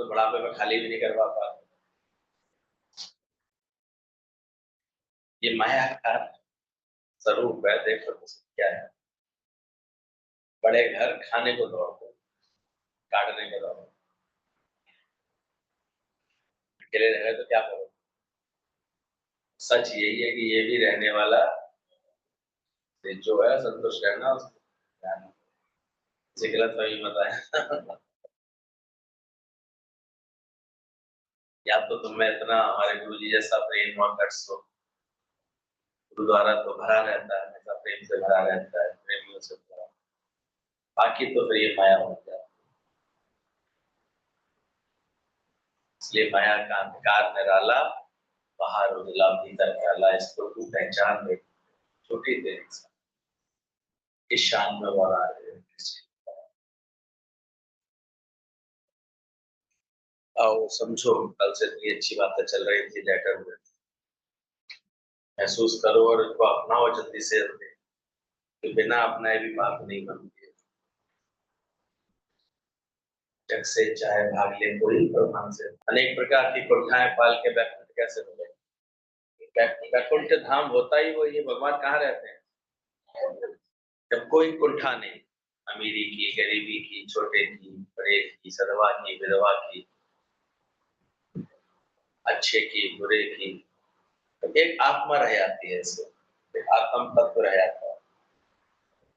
तो बुढ़ापे में खाली भी नहीं करवा पाते। ये माया का स्वरूप है। देखो तो क्या है, बड़े घर खाने को दौड़ते, काटने को दौड़ते, अकेले रह गए तो क्या करो। सच यही है कि ये भी रहने वाला जो है, संतुष्ट रहना उसको गलत फहमी मत आए। या तो तुम्हें इतना हमारे गुरु जी जैसा प्रेम और कट्स हो, गुरुद्वारा तो भरा रहता है, हमेशा प्रेम से भरा रहता है, प्रेमियों से भरा, बाकी तो फिर ये माया हो जाती है। इसलिए माया का अंधकार निराला, बाहर उजला भीतर काला, इसको तू पहचान दे छोटी देरी से, इस शान में बना रहे। आओ समझो, कल से इतनी अच्छी बातें चल रही थी लेटर में, महसूस करो और इसको अपनाओ जल्दी से जल्दी, कि बिना अपनाए भी बात नहीं बनती है। जग से चाहे भाग ले कोई, प्रमाण से अनेक प्रकार की कुंठाएं पाल के बैकुंठ कैसे मिले। बैकुंठ धाम होता ही वो, ये भगवान कहाँ रहते हैं जब कोई कुंठा नहीं, अमीरी की, गरीबी की, छोटे की, बड़े की, सधवा की, विधवा की, अच्छे की, बुरे की, एक आत्मा रह जाती है, इससे एक आत्म तत्व रह जाता है,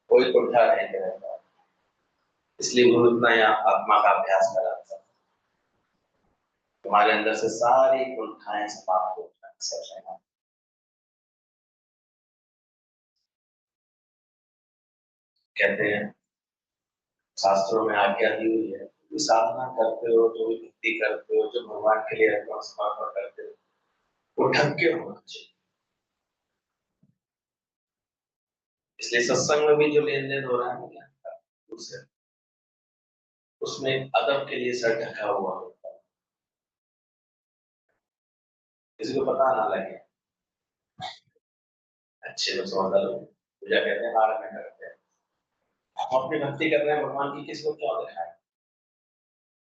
कोई कुंठा नहीं रहता। इसलिए गुरु इतना यहाँ आत्मा का अभ्यास कराता है, तुम्हारे अंदर से सारी कुंठाएं समाप्त हो जाए। कहते हैं शास्त्रों में आज्ञा दी हुई है, जो साधना करते हो, जो भक्ति करते हो, जो भगवान के लिए अपना समर्पण करते हो, वो ढंग के होना चाहिए। इसलिए सत्संग में भी जो लेन देन हो रहा है उससे, उसमें अदब के लिए सर ढका हुआ होता है, किसी को पता ना लगे। अच्छे लोग समझदार लोग पूजा कहते हैं, हार में करते हैं, हम अपनी भक्ति कर रहे हैं भगवान की, किसी को क्यों दिखाएं,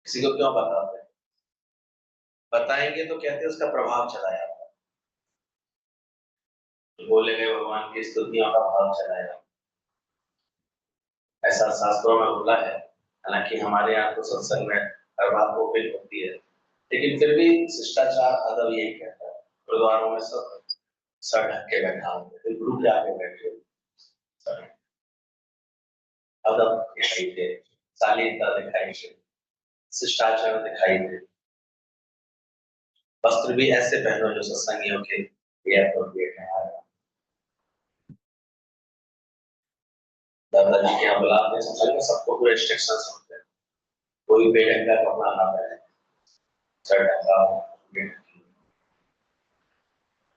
किसी को क्यों बताते हैं? बताएंगे तो कहते हैं उसका प्रभाव चला जाता है, तो बोले गए भगवान की स्तुतियों का भाव चला जाता है, ऐसा शास्त्रों में बोला है। हालांकि हमारे यहाँ तो सत्संग में हर बात ओपन होती है, लेकिन फिर भी शिष्टाचार अदब यही कहता है, गुरुद्वारों में सब सर ढक के बैठा होते, गुरु के आगे बैठे, अदब दिखाई दे, शालीनता दिखाई दे, शिष्टाचार दिखाई दे। वस्त्र भी ऐसे पहनो जो सत्संगियों के एप्रोप्रिएट है। दादाजी के यहाँ बुलाते हैं, सबको पूरे रिस्ट्रिक्शंस होते हैं, कोई बेढंगा कपड़ा ना पहने, सर ढका हो,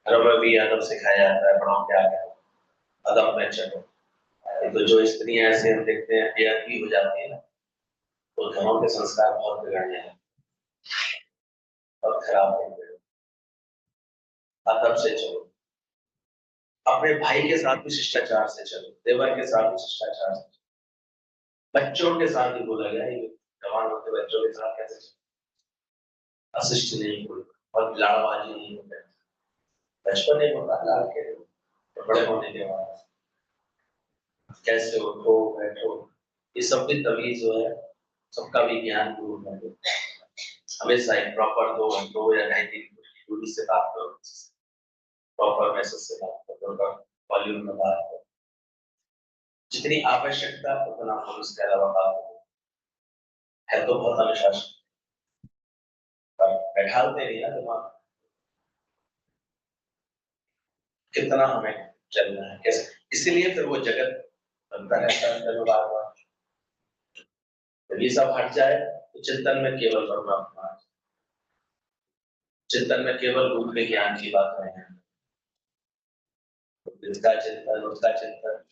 घरों में भी अदब सिखाया जाता है, बड़ों के आगे अदब में चलो। तो जो स्त्रियां ऐसे हम देखते हैं बेअदबी हो जाती है ना, तो घरों के संस्कार बहुत बिगड़ने हैं, बहुत खराब हो गए। अदब से चलो, अपने भाई के साथ भी शिष्टाचार से चलो, देवर के साथ भी शिष्टाचार से चलो, बच्चों के साथ भी बोला गया है, जवान होते बच्चों के साथ कैसे चलो, अशिष्ट नहीं कोई, और लाड़बाजी नहीं होते, बचपन नहीं होता लाड़ के, तो बड़े होने के बाद कैसे उठो बैठो, ये सब भी तमीज जो है, सबका भी ज्ञान गुरु में दे। हमेशा एक प्रॉपर 2 या 2.5-3 फुट की दूरी से बात करो, प्रॉपर मैसेज से बात करो, वॉल्यूम में बात करो, जितनी आवश्यकता उतना हम उसके अलावा बात करो। है तो बहुत अनुशासन, पर बैठालते नहीं ना दिमाग, कितना हमें चलना है कैसे, इसीलिए फिर वो जगत बनता रहता है बार बार। जब ये सब हट जाए तो चिंतन में केवल परमात्मा, चिंतन में केवल गुरु के ज्ञान की बात है, इसका चिंतन उसका चिंतन,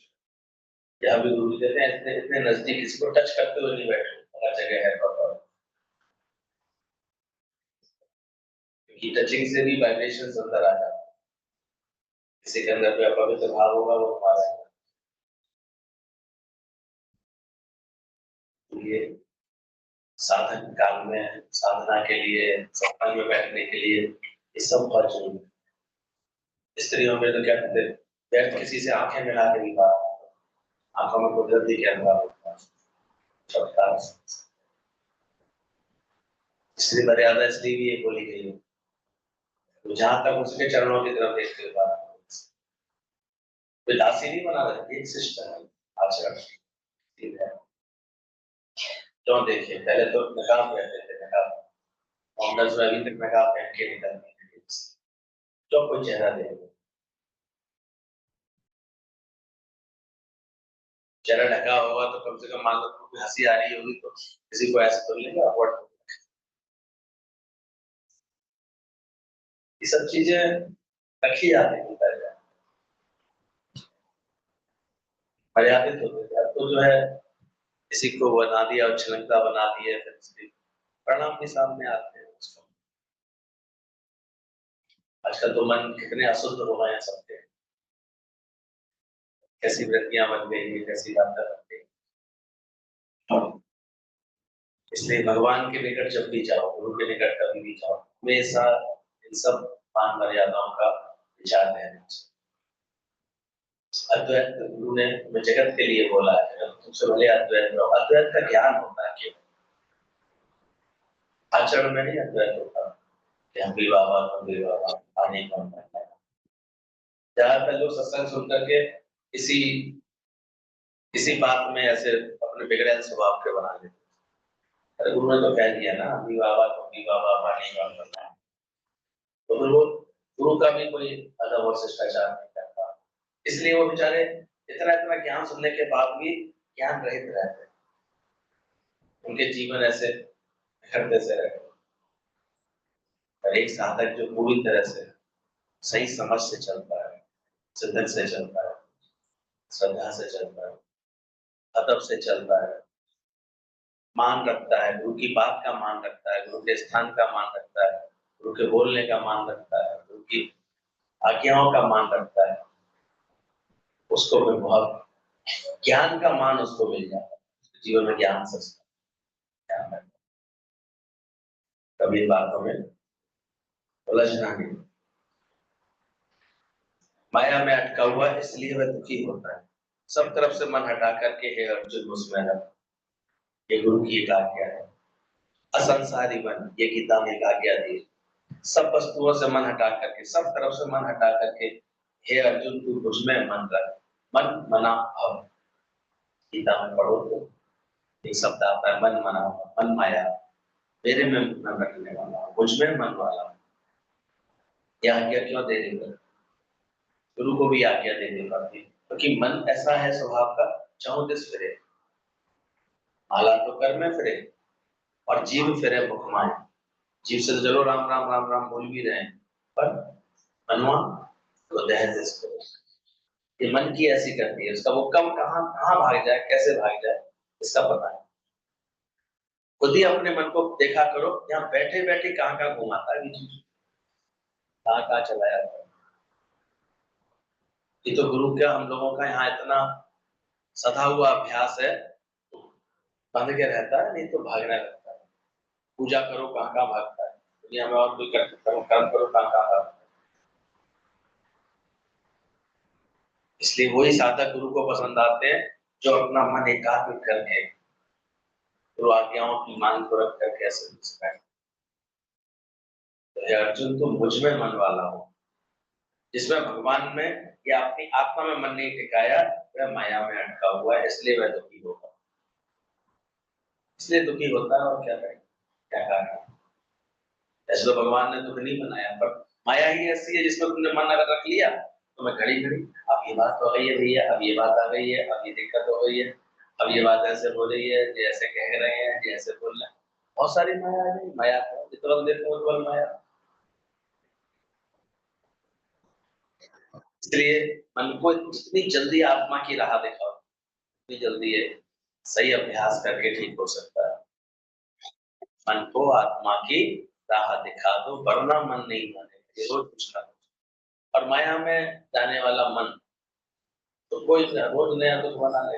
यहाँ भी गुरु कहते हैं इतने इतने नजदीक, किसी को टच करते हुए नहीं बैठो, हर जगह है प्रॉपर, क्योंकि टचिंग से भी वाइब्रेशंस अंदर आ जाते हैं, किसी के अंदर कोई अपवित्र भाव होगा वो हमारा है। ये साधन काल में, साधना के लिए, सत्संग में बैठने के लिए, ये सब बहुत जरूरी है। स्त्रियों में तो क्या कहते हैं, व्यर्थ किसी से आंखें मिला के नहीं बात, आंखों में कुदरती कैमरा होता है, चमत्कार। स्त्री मर्यादा इसलिए भी ये बोली गई है, तो जहां तक उसके चरणों की तरफ देखते हुए बात, कोई दासी नहीं बना रहे, एक सिस्टर है, आचरण ठीक है। क्यों देखिए, पहले तो नकाब पहनते थे, नकाब मोहम्मद में अभी तक नकाब पहन के निकलते हैं, जो कोई चेहरा देगा, चेहरा ढका होगा तो कम से कम मान लो कोई हंसी आ रही होगी तो किसी को ऐसे तो लेगा अवॉर्ड। ये सब चीजें रखी जाती है पहले, मर्यादित होते थे। अब तो जो है किसी को बना दिया, उछलंगता बना दिया, फिर उसके परिणाम भी सामने आते हैं उसको। आजकल तो मन कितने अशुद्ध हो गए हैं सबके, कैसी वृत्तियां बन गई है, कैसी बातें बन गई। इसलिए भगवान के निकट जब भी जाओ, गुरु के निकट कभी भी जाओ, हमेशा इन सब मान मर्यादाओं का विचार रहना चाहिए। अद्वैत गुरु ने जगत के लिए बोला है, तुमसे भले अद्वैत रहो, अद्वैत का ज्ञान होता है केवल, आचरण में नहीं अद्वैत होता कि हम भी बाबा तुम भी बाबा, पानी कौन करता है। ज्यादातर लोग सत्संग सुन करके इसी इसी बात में ऐसे अपने बिगड़ैल स्वभाव के बना लेते। अरे गुरु ने तो कह दिया ना, भी बाबा तुम भी बाबा, पानी कौन करता है। तो फिर वो गुरु का भी कोई अदब और शिष्टाचार नहीं करता, इसलिए वो बेचारे इतना इतना ज्ञान सुनने के बाद भी ज्ञान रहित रहते हैं, उनके जीवन ऐसे बिखरते से रहते। और एक साधक जो पूरी तरह से सही समझ से चलता है, सिद्धांत से चलता है, श्रद्धा से चलता है, अदब से चलता है, मान रखता है, गुरु की बात का मान रखता है, गुरु के स्थान का मान रखता है, गुरु के बोलने का मान रखता है, गुरु की आज्ञाओं का मान रखता है, उसको फिर बहुत ज्ञान का मान उसको मिल जाता है, जीवन में ज्ञान से ज्ञान है। कभी इन बातों में उलझना नहीं। माया में अटका हुआ इसलिए वह दुखी होता है, सब तरफ से मन हटा करके हे अर्जुन मुझमें रह, ये गुरु की एक आज्ञा है। असंसारी बन, ये गीता में एक आज्ञा दी, सब वस्तुओं से मन हटा करके, सब तरफ से मन हटा करके हे अर्जुन तू मुझमें मन रख, मन मना भव। गीता में पढ़ो तो एक शब्द आता है मन मना, मन माया, मेरे में मन रखने वाला, मुझमें मन वाला। यह आज्ञा क्यों दे रही है? गुरु को भी आज्ञा देनी पड़ती है, क्योंकि मन ऐसा है स्वभाव का, चाहो दिस फिरे, माला तो कर में फिरे और जीव फिरे मुखमाए। जीव से तो चलो राम राम राम राम बोल भी रहे हैं, पर मनवा तो दहज इसको, ये मन की ऐसी करती है, उसका वो कम कहाँ कहाँ भाग जाए, कैसे भाग जाए, इसका पता है। खुद ही अपने मन को देखा करो, यहाँ बैठे बैठे कहाँ कहाँ घुमाता है, बीच में कहाँ कहाँ चला जाता है। ये तो गुरु का हम लोगों का यहाँ इतना सधा हुआ अभ्यास है, बंध के रहता है, नहीं तो भागने लगता है। पूजा करो कहाँ कहाँ भागता है, दुनिया में और कोई कर्म करो कहाँ कहाँ भागता है। इसलिए वही साधक गुरु को पसंद आते हैं जो अपना मन एकाग्र करके गुरु आज्ञाओं की मांग को रख कर कैसे मुस्कान। तो अर्जुन तुम मुझ में मन वाला हो, जिसमें भगवान में या अपनी आत्मा में मन नहीं टिकाया, वह माया में अटका हुआ है, इसलिए वह दुखी होगा, इसलिए दुखी होता है। और क्या करें, क्या कारण? ऐसे तो भगवान ने दुख नहीं बनाया, पर माया ही ऐसी है जिसमें तुमने मन अगर रख लिया तो मैं घड़ी घड़ी अब ये बात हो गई है भैया, अब ये बात आ गई है, अब ये दिक्कत हो गई है, अब ये बात ऐसे हो रही है, जैसे कह रहे हैं, जैसे बोल रहे हैं, बहुत सारी माया आ गई। माया जितना देखो उतना माया। इसलिए मन को जितनी जल्दी आत्मा की राह दिखाओ, उतनी जल्दी ये सही अभ्यास करके ठीक हो सकता है। मन को आत्मा की राह दिखा दो, वरना मन नहीं माने, रोज कुछ ना कुछ। और माया में जाने वाला मन तो कोई रोज नया कुछ बना ले,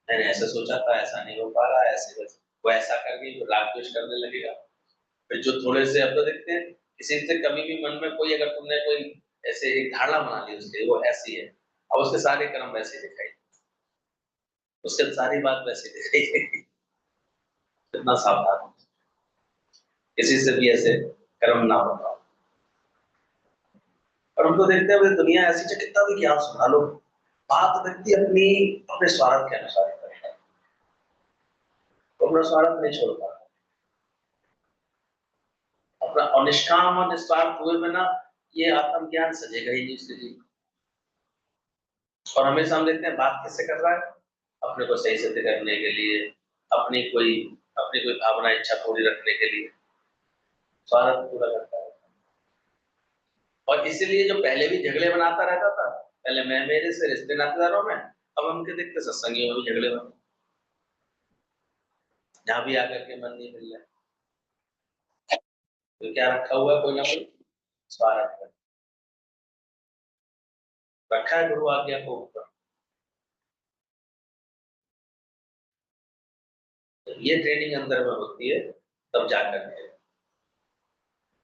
मैंने ऐसे सोचा था, ऐसा नहीं हो पा रहा, ऐसे वैसे। वो ऐसा करके राग द्वेष करने लगेगा। फिर जो थोड़े से अब तो देखते हैं किसी से कभी भी मन में कोई अगर तुमने कोई ऐसे एक धारणा बना ली उसकी वो ऐसी है, अब उसके सारे कर्म वैसे दिखाई, उसके सारी बात वैसे दिखाई देगी। इतना सावधान हो, किसी से भी ऐसे कर्म ना बताओ। और हम तो देखते हैं दुनिया ऐसी है कितना भी ज्ञान सुना लो, बात व्यक्ति अपनी अपने स्वार्थ के अनुसार करता है, तो अपना स्वार्थ नहीं छोड़ पाता, अपना और निष्काम और निस्वार्थ हुए बिना ये आत्मज्ञान सजेगा ही नहीं उसके जीवन। और हमेशा हम देखते हैं बात किससे कर रहा है, अपने को सही सिद्ध करने के लिए, अपनी कोई भावना इच्छा पूरी रखने के लिए स्वार्थ पूरा करता है। और इसीलिए जो पहले भी झगड़े बनाता रहता था, पहले मैं मेरे से रिश्ते नातेदारों में, अब हमके देखते सत्संगियों में भी झगड़े बने, जहां भी आकर के मन नहीं मिल रहा, तो क्या रखा हुआ है कोई ना कोई स्वार्थ रखा है गुरु आज्ञा को ऊपर। तो ये ट्रेनिंग अंदर में होती है तब जाकर के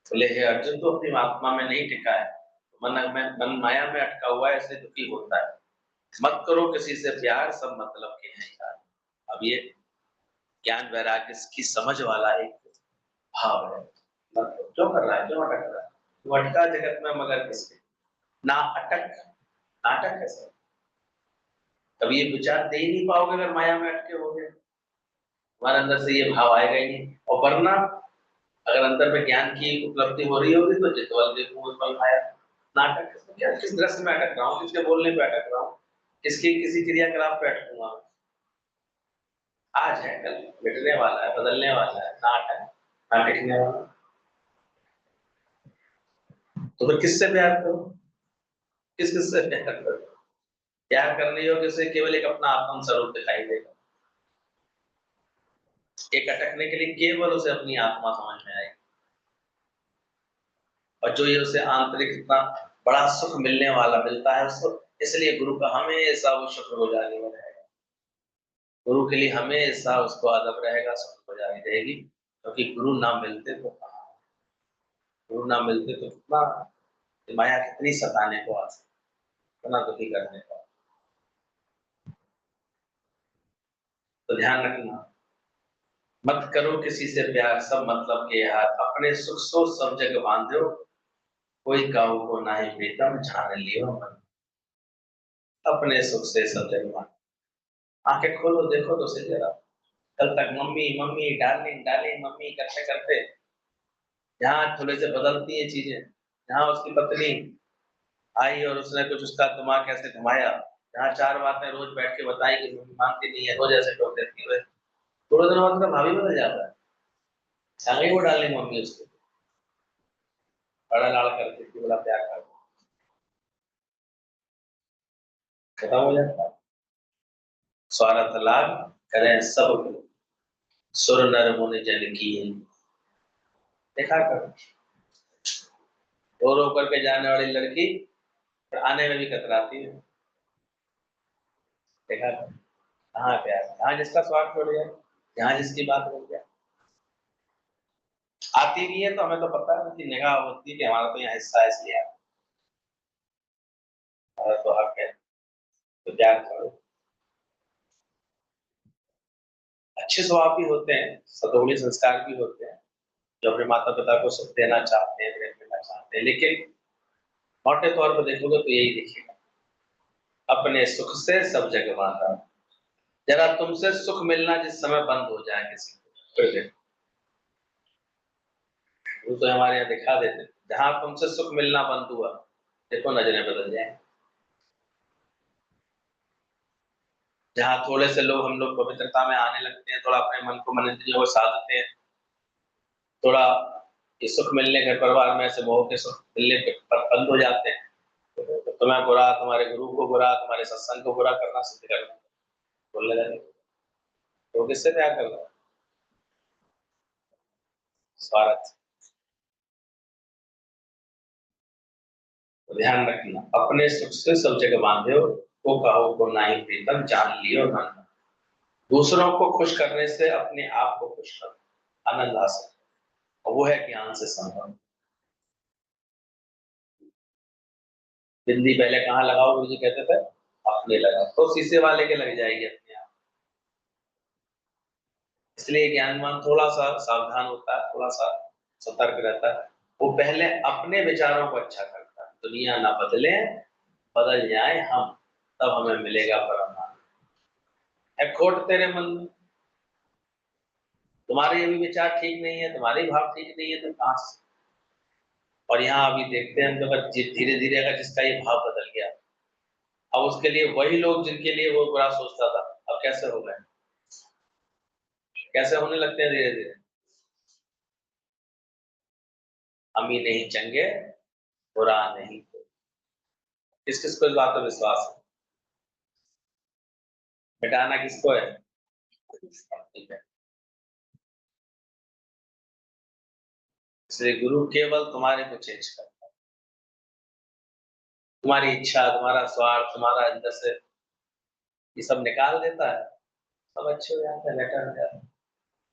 बोले हे अर्जुन तो अपनी आत्मा में नहीं टिका है, मन माया में अटका हुआ है, इसलिए दुखी होता है। मत करो किसी से प्यार, सब मतलब के हैं यार। अब ये ज्ञान वैराग्य की समझ वाला एक भाव है। मतलब क्यों कर रहा है, क्यों अटक रहा है, वो अटका जगत में मगर किसके ना अटक, नाटक है सर। कभी ये विचार दे ही नहीं पाओगे अगर माया में अटके हो गए, हमारे अंदर से ये भाव आएगा ही नहीं। और वरना अगर अंदर में ज्ञान की उपलब्धि हो रही होगी तो जितवल देखूं उतवल भाया, नाटक है क्या, किस दृश्य में अटक रहा हूँ, किसके बोलने पे अटक रहा हूँ, किसकी किसी क्रियाकलाप पे अटकूंगा। आज है कल मिटने वाला है, बदलने वाला है, नाटक ना टिकने वाला। तो फिर किससे प्यार करो, किस किससे प्यार करो, प्यार करने योग्य से केवल एक अपना आत्म स्वरूप दिखाई देगा। एक अटकने के लिए केवल उसे अपनी आत्मा समझ में आएगी, और जो ये उसे आंतरिक इतना बड़ा सुख मिलने वाला मिलता है उसको, इसलिए गुरु का हमेशा वो शुक्रगुजारी में रहेगा, गुरु के लिए हमेशा उसको अदब रहेगा, शुक्रगुजारी रहेगी। क्योंकि गुरु ना मिलते तो कहाँ, गुरु ना मिलते तो कितना माया कितनी सताने को आ सकती, कितना दुखी करने को। तो ध्यान रखना, मत करो किसी से प्यार, सब मतलब के यार, अपने सुख सो सब जग बांधो, कोई काऊ को ना ही प्रीतम जान लियो मन, अपने सुख से सब जग बांधो। आंखें खोलो देखो तो सही जरा, कल तक mummy mummy darling darling mummy करते करते यहाँ थोड़े से बदलती है चीजें, यहाँ उसकी पत्नी आई और उसने कुछ उसका दिमाग कैसे घुमाया, यहाँ चार बातें रोज बैठ के बताई कि मम्मी मानती नहीं है, रोज ऐसे टोक देती है, थोड़े दिनों बाद उसका भाभी बदल जाता है, आ गई वो डार्लिंग मम्मी उसको बड़ा लाड़ करती थी, बड़ा प्यार करती, खत्म हो जाता है। स्वार्थ लाभ करें सब, सुर नर मुनि जन की, देखा कर रो रो करके जाने वाली लड़की फिर आने में भी कतराती है, देखा कर कहाँ प्यार, यहाँ जिसका स्वार्थ छोड़ गया, यहाँ जिसकी बात हो गया, आती भी है तो हमें तो पता है उनकी निगाह होती है कि हमारा तो यहाँ हिस्सा है इसलिए हमारा तो हक है, तो प्यार करो। अच्छे स्वभाव भी होते हैं, सद्गुणी संस्कार भी होते हैं, जो अपने माता पिता को सुख देना चाहते हैं, प्रेम देना चाहते हैं, लेकिन मोटे तौर पर देखोगे तो यही दिखेगा, अपने सुख से सब जग बांधा। जरा तुमसे सुख मिलना जिस समय बंद हो जाए किसी को, फिर देखो वो तो हमारे यहाँ दिखा देते, जहां तुमसे सुख मिलना बंद हुआ देखो नजरें बदल जाए। जहाँ थोड़े से लोग हम लोग पवित्रता में आने लगते हैं, थोड़ा अपने मन को मन इंद्रियों को साधते हैं, थोड़ा ये सुख मिलने घर परिवार में ऐसे मोह के सुख मिलने पर बंद हो जाते हैं, तो तुम्हें बुरा, तुम्हारे गुरु को बुरा, तुम्हारे सत्संग को बुरा करना सिद्ध करना, बोलने लगे तो किससे प्यार कर रहा है, स्वार्थ। तो ध्यान रखना, अपने सुख से सब जगह बांधे हो, को कहो को नाही प्रीतम जान लियो मन। दूसरों को खुश करने से अपने आप को खुश करो, आनंद हासिल करो, और वो है ज्ञान से संभव। बिंदी पहले कहाँ लगाओ, गुरु जी कहते थे अपने लगाओ, तो शीशे वाले के लग जाएगी अपने आप। इसलिए ज्ञानवान थोड़ा सा सावधान होता है, थोड़ा सा सतर्क रहता है। वो पहले अपने विचारों को अच्छा करता है, दुनिया ना बदले, बदल जाए हम, तब हमें मिलेगा परम आनंद। है खोट तेरे मन में, तुम्हारे अभी विचार ठीक नहीं है, तुम्हारे भाव ठीक नहीं है, तो कहां से। और यहाँ अभी देखते हैं हम, तो धीरे धीरे अगर जिसका ये भाव बदल गया, अब उसके लिए वही लोग जिनके लिए वो बुरा सोचता था, अब कैसे हो गए, कैसे होने लगते हैं धीरे धीरे। हम ही नहीं चंगे, बुरा नहीं। किस किस को इस बात पर विश्वास है, मिटाना किसको है, ठीक है। इसलिए गुरु केवल तुम्हारे को चेंज करता है, तुम्हारी इच्छा, तुम्हारा स्वार्थ, तुम्हारा अंदर से ये सब निकाल देता है, सब अच्छे हो जाते हैं, बेटर हो जाते हैं,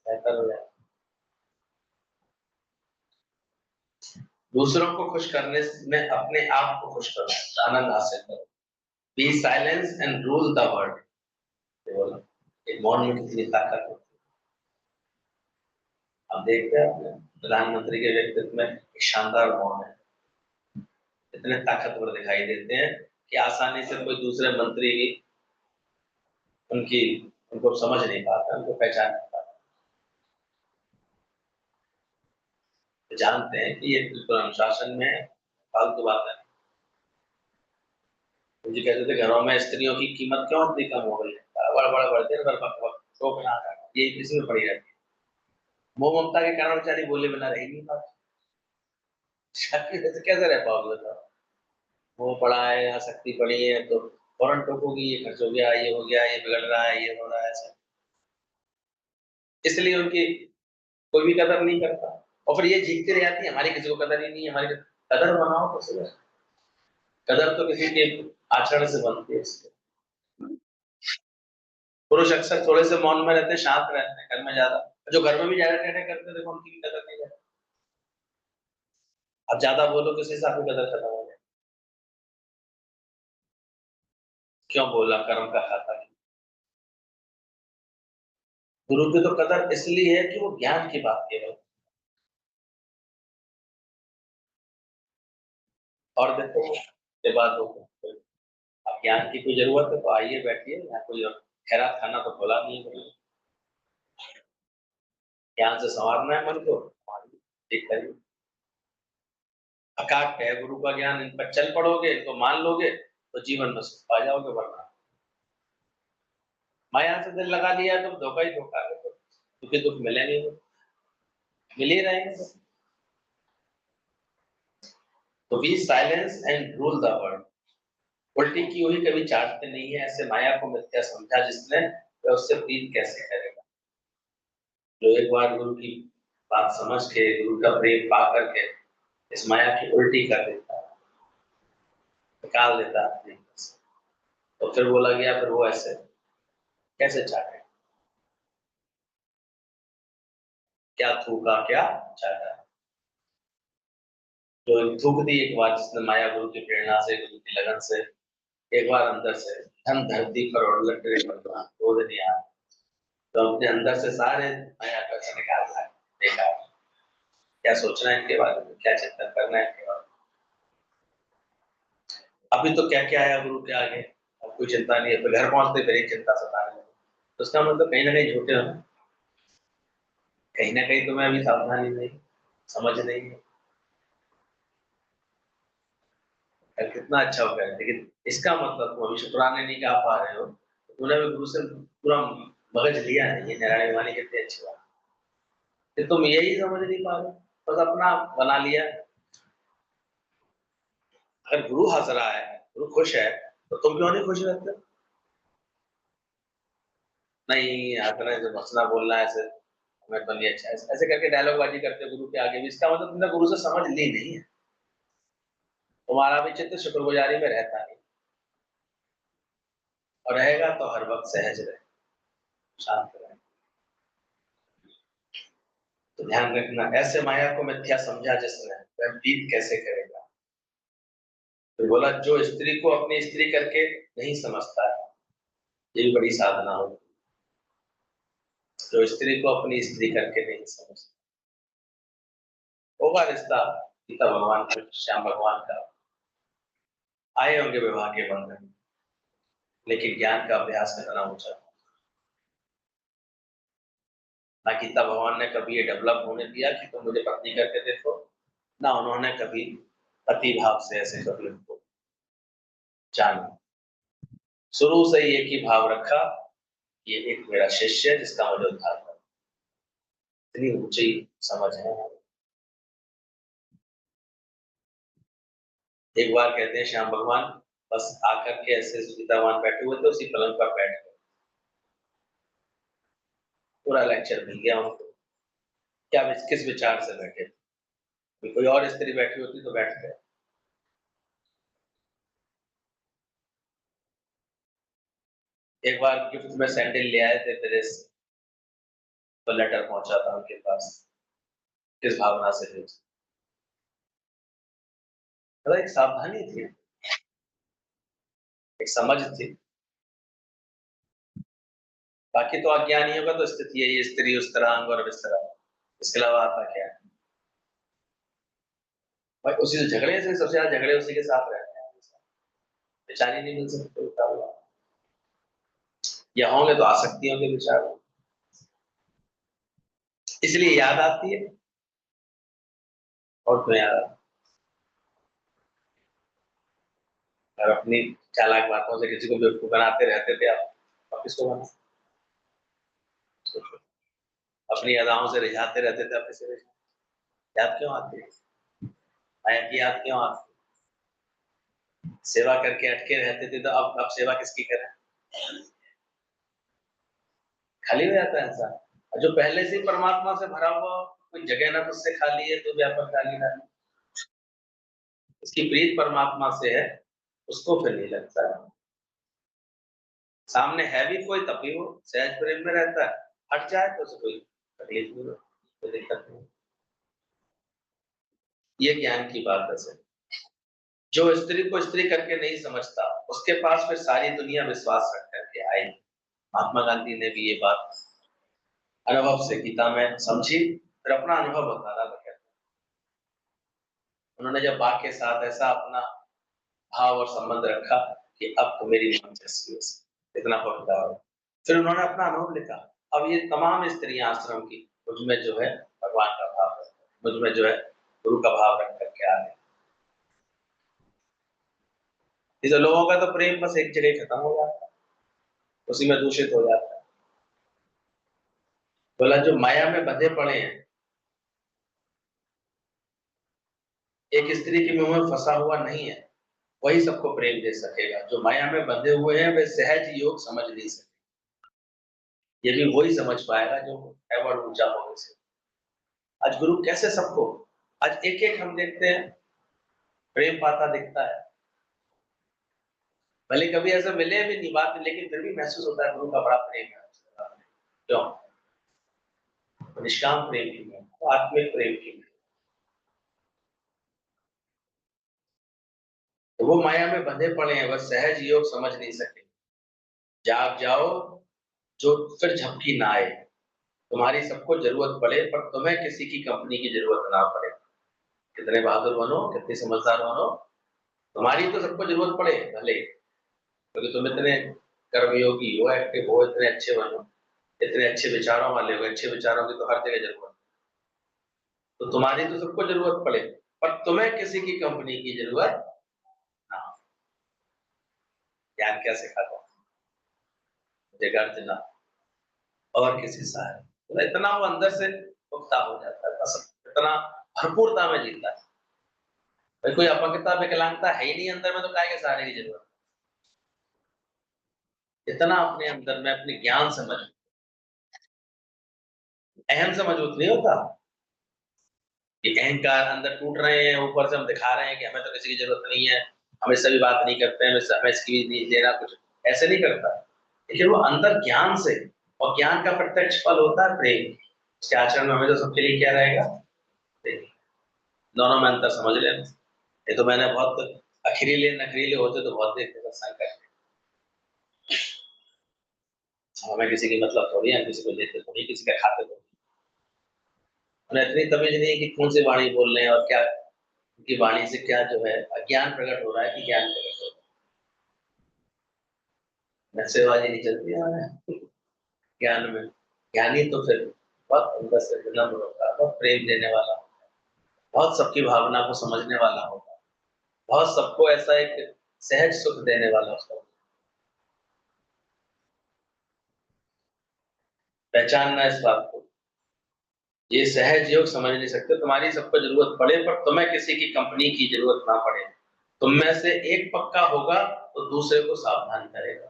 बेहतर हो जाते हैं। दूसरों को खुश करने में अपने आप को खुश करो, आनंद हासिल करो। Be silence and rule the world. केवल एक मौन में कितनी ताकत होती है। अब देखते हैं अपने प्रधानमंत्री के व्यक्तित्व में एक शानदार मौन है, इतने ताकतवर दिखाई देते हैं कि आसानी से कोई दूसरे मंत्री की उनकी उनको समझ नहीं पाता, उनको पहचान नहीं पाता। तो जानते हैं कि ये बिल्कुल अनुशासन में है, फालतू बात है। मुझे कहते थे घरों में स्त्रियों की कीमत क्यों इतनी कम हो गई है, बड़ा बड़ा बढ़ते हैं, टोकना ये किसी में पड़ी रहती है। मोह ममता के कारण बेचारी बोले बिना रह ही नहीं पाती, शादी से कैसे रह पाओगे बताओ। मोह पड़ा है, आसक्ति पड़ी है, तो फौरन टोकोगी, ये खर्च हो गया, ये हो गया, ये बिगड़ रहा है, ये हो रहा है, ऐसा। इसलिए उनकी कोई भी कदर नहीं करता, और फिर ये जीतती रह जाती है, हमारी किसी को कदर ही नहीं है, हमारी कदर बनाओ तो सही है। कदर तो किसी के आचरण से बनती है इसलिए। पुरुष अक्सर थोड़े से मौन में रहते हैं, शांत रहते हैं, घर में ज्यादा, जो घर में भी ज्यादा कहने करते हैं, देखो उनकी भी कदर नहीं करते। अब ज्यादा बोलो किसी से आपकी कदर खत्म हो जाए, क्यों बोला, कर्म का खाता नहीं। गुरु की तो कदर इसलिए है कि वो ज्ञान की बात कह रहे हो। और देखो ये बात हो, अब ज्ञान की कोई जरूरत है तो आइए बैठिए, यहाँ कोई और खैरात खाना तो खोला नहीं है। ज्ञान से संवारना है मन को, ठीक है। अकाट है गुरु का ज्ञान, इन पर चल पड़ोगे, इनको मान लोगे तो जीवन में सुख पा जाओगे, वरना माया से दिल लगा लिया तो धोखा ही धोखा है, तो दुखी दुख मिलेंगे, मिल ही रहेंगे। तो be silence and rule the world. उल्टी की हुई कभी चाटते नहीं है, ऐसे माया को मिथ्या समझा जिसने, वह उससे प्रीत कैसे करेगा। जो एक बार गुरु की बात समझ के, गुरु का प्रेम पा करके इस माया की उल्टी कर देता है, निकाल देता है अपने अंदर से, तो फिर बोला गया, फिर वो ऐसे कैसे चाटे, क्या थूका क्या चाटा। जो थूक दी एक बार जिसने माया, गुरु की प्रेरणा से, गुरु की लगन से, एक बार अंदर से धन धरती पर और लटके भगवान दो दिन यहाँ, तो अपने अंदर से सारे माया का निकाल रहा है। देखा क्या सोचना है इनके बारे में, क्या चिंतन करना है इनके बारे में। अभी तो क्या क्या आया गुरु के आगे, अब कोई चिंता नहीं है, तो घर पहुंचते फिर एक चिंता सताने लगी, तो उसका मतलब कहीं ना कहीं झूठे हो ना, कहीं ना कहीं तुम्हें अभी सावधानी नहीं, समझ नहीं है। कितना अच्छा हो गया, लेकिन इसका मतलब तुम अभी शुक्राने नहीं गा पा रहे हो, तो तूने भी गुरु से पूरा मगज लिया नहीं, ये नारायण वाणी कितनी अच्छी बात है, तुम यही समझ नहीं पा रहे, बस अपना बना लिया। अगर गुरु हंस रहा है, गुरु खुश है, तो तुम क्यों नहीं खुश रहते। नहीं हंसना से हंसना बोलना ऐसे, हमें तो नहीं अच्छा, ऐसे करके डायलॉग बाजी करते गुरु के आगे भी, इसका मतलब तुमने गुरु से समझ ली नहीं है, तुम्हारा भी चित्त शुक्रगुजारी में रहता नहीं, और रहेगा तो हर वक्त सहज रहे। शांत रहें। तो ध्यान रखना, ऐसे माया को मिथ्या समझा जिसने, वह प्रीत कैसे करेगा। तो बोला जो स्त्री को अपनी स्त्री करके नहीं समझता है, ये भी बड़ी साधना होगी। जो स्त्री को अपनी स्त्री करके नहीं समझता, होगा रिश्ता सीता भगवान का, श्याम भगवान का, आए होंगे विवाह के बंधन, लेकिन ज्ञान का अभ्यास करना ऊंचा। ना गीता भगवान ने कभी ये डेवलप होने दिया कि तुम मुझे पत्नी करके देखो, ना उन्होंने कभी पति भाव से ऐसे कभी उनको जाना। शुरू से ही एक ही भाव रखा, ये एक मेरा शिष्य है जिसका मुझे उद्धार करना। इतनी ऊंची समझ है। एक बार कहते हैं श्याम भगवान बस आकर के ऐसे सीता भगवान बैठे हुए थे, उसी पलंग पर बैठ गए। पूरा लेक्चर मिल गया उनको, क्या किस विचार से बैठे थे। कोई और स्त्री बैठी होती तो बैठ गए। एक बार गिफ्ट में सैंडल ले आए थे ड्रेस, तो लेटर पहुंचा था उनके पास, किस भावना से भेज। एक सावधानी थी, एक समझ थी। बाकी तो अज्ञानियों का तो स्थिति है ये स्त्री उस तरह अंग और इस तरह, इसके अलावा आता क्या है। भाई उसी से झगड़े से, सबसे ज्यादा झगड़े उसी के साथ रहते हैं, बेचारी नहीं मिल सकते उल्टा हुआ, या होंगे तो आसक्तियों के विचार, इसलिए याद आती है। और तो याद, और अपनी चालाक बातों से किसी को बेवकूफ बनाते रहते थे आप, और किसको बना, अपनी अदाओं से रिझाते रहते थे, आप किसे याद क्यों आती है, माया की याद क्यों आती है। सेवा करके अटके रहते थे, तो अब सेवा किसकी करें, खाली हो जाता है इंसान। और जो पहले से परमात्मा से भरा हुआ, कोई जगह ना उससे खाली है तो व्यापक खाली ना, उसकी प्रीत परमात्मा से है, उसको फिर नहीं लगता है। सामने है भी कोई तब भी वो सहज प्रेम में रहता है, हट जाए तो उसे कोई तकलीफ नहीं, कोई दिक्कत नहीं। ये ज्ञान की बात है। जो स्त्री को स्त्री करके नहीं समझता, उसके पास फिर सारी दुनिया विश्वास रख करके आई। महात्मा गांधी ने भी ये बात अनुभव से गीता में समझी, फिर अपना अनुभव बता रहा था। उन्होंने जब बाघ के साथ ऐसा अपना भाव और संबंध रखा कि अब तो मेरी मन जैसी इतना पवित्र हो, फिर उन्होंने अपना अनुभव लिखा। अब ये तमाम स्त्रियां आश्रम की मुझमें जो है भगवान का भाव है, मुझमें जो है गुरु का भाव रख करके आ गए। इस लोगों का तो प्रेम बस एक जगह खत्म हो जाता है, उसी में दूषित हो जाता है। बोला जो माया में बंधे पड़े हैं, एक स्त्री के मुंह में फंसा हुआ नहीं है, वही सबको प्रेम दे सकेगा। जो माया में बंधे हुए हैं वे सहज योग समझ नहीं सकते, ये भी वही समझ पाएगा जो एवं ऊंचा होने से। आज गुरु कैसे सबको, आज एक एक हम देखते हैं प्रेम पाता दिखता है, भले कभी ऐसा मिले भी नहीं बात, लेकिन फिर भी महसूस होता है गुरु का बड़ा प्रेम है। क्यों? निष्काम प्रेम की है, आत्मिक प्रेम की है। तो वो माया में बंधे पड़े हैं, वह सहज योग समझ नहीं सके। जाग जाओ जो फिर झपकी ना आए, तुम्हारी सबको जरूरत पड़े पर तुम्हें किसी की कंपनी की जरूरत ना पड़े। कितने बहादुर बनो, कितने समझदार बनो, तुम्हारी तो सबको जरूरत पड़े भले, क्योंकि तुम इतने कर्मयोगी हो, एक्टिव हो, इतने अच्छे बनो, इतने अच्छे विचारों वाले हो, अच्छे विचारों की तो हर जगह जरूरत, तो तुम्हारी तो सबको जरूरत पड़े पर तुम्हें किसी की कंपनी की जरूरत ना। ज्ञान क्या सिखाता जगह और किसी सहारे, तो इतना वो अंदर से पुख्ता हो जाता है, बस इतना भरपूरता में जीता है। भाई कोई अपंगता विकलांगता है ही नहीं अंदर में, तो काय के सहारे की जरूरत। इतना अपने अंदर में अपने ज्ञान समझ, अहम से मजबूत नहीं होता कि अहंकार अंदर टूट रहे हैं, ऊपर से हम दिखा रहे हैं कि हमें तो किसी की जरूरत नहीं है, हम इससे भी बात नहीं करते हैं, हमें इसकी भी नहीं लेना कुछ, ऐसे नहीं करता। लेकिन वो अंदर ज्ञान से और ज्ञान का प्रत्यक्ष फल होता है प्रेम। इसके आचरण में हमें तो सबके लिए क्या रहेगा? प्रेम। दोनों में अंतर समझ लेना। ये तो मैंने बहुत अखरीले नखरीले होते तो बहुत देखते सत्संग करके, हमें किसी की मतलब थोड़ी है, किसी को देते थोड़ी, किसी का खाते थोड़ी। उन्हें इतनी तमीज नहीं है कि कौन सी वाणी बोल रहे हैं और क्या उनकी वाणी से क्या जो है अज्ञान प्रकट हो रहा है कि ज्ञान प्रकट हो रहा है। नक्सेबाजी नहीं चलती है हमें ज्ञान में। ज्ञानी तो फिर बहुत अंदर से विनम्र होता है, बहुत प्रेम देने वाला, बहुत सबकी भावना को समझने वाला होगा, बहुत सबको ऐसा एक सहज सुख देने वाला होगा। पहचानना इस बात को, ये सहज योग समझ नहीं सकते। तुम्हारी सबको जरूरत पड़े पर तुम्हें किसी की कंपनी की जरूरत ना पड़े। तुम में से एक पक्का होगा तो दूसरे को सावधान करेगा।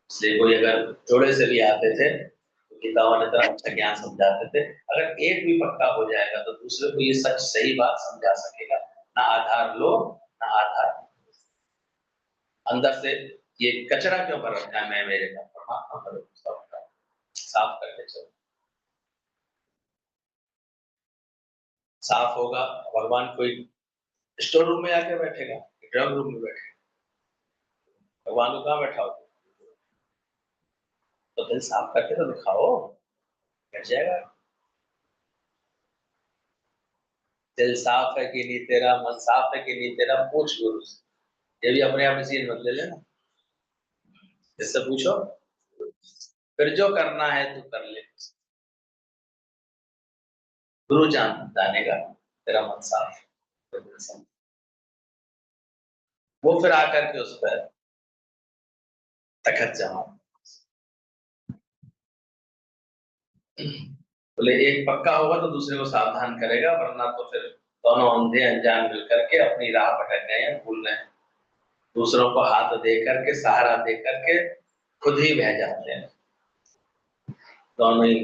इसलिए कोई अगर जोड़े से भी आते थे तो पिताओं ने इतना अच्छा ज्ञान समझाते थे, अगर एक भी पक्का हो जाएगा तो दूसरे को ये सच सही बात समझा सकेगा। ना आधार लो ना आधार अंदर से ये कचरा क्यों भर रखा है मैं मेरे का, परमात्मा पर साफ करके चलो। साफ होगा भगवान कोई स्टोर रूम में आके बैठेगा, ड्रम रूम में बैठेगा, भगवान को कहाँ बैठा हो? तो दिल साफ करके तो दिखाओ, बैठ जाएगा। दिल साफ है कि नहीं तेरा, मन साफ है कि नहीं तेरा, पूछ गुरु से। ये भी अपने आप डिसीजन मत ले लेना, इससे पूछो, फिर जो करना है तू कर ले। गुरु जानेगा तेरा मन साफ है, वो फिर आकर के उस पर तखत जमा। बोले एक पक्का होगा तो दूसरे को सावधान करेगा, वरना तो फिर दोनों अंधे अनजान मिलकर के अपनी राह भटक गए हैं, भूल रहे हैं। दूसरों को हाथ दे करके सहारा दे करके खुद ही बह जाते हैं। दोनों ही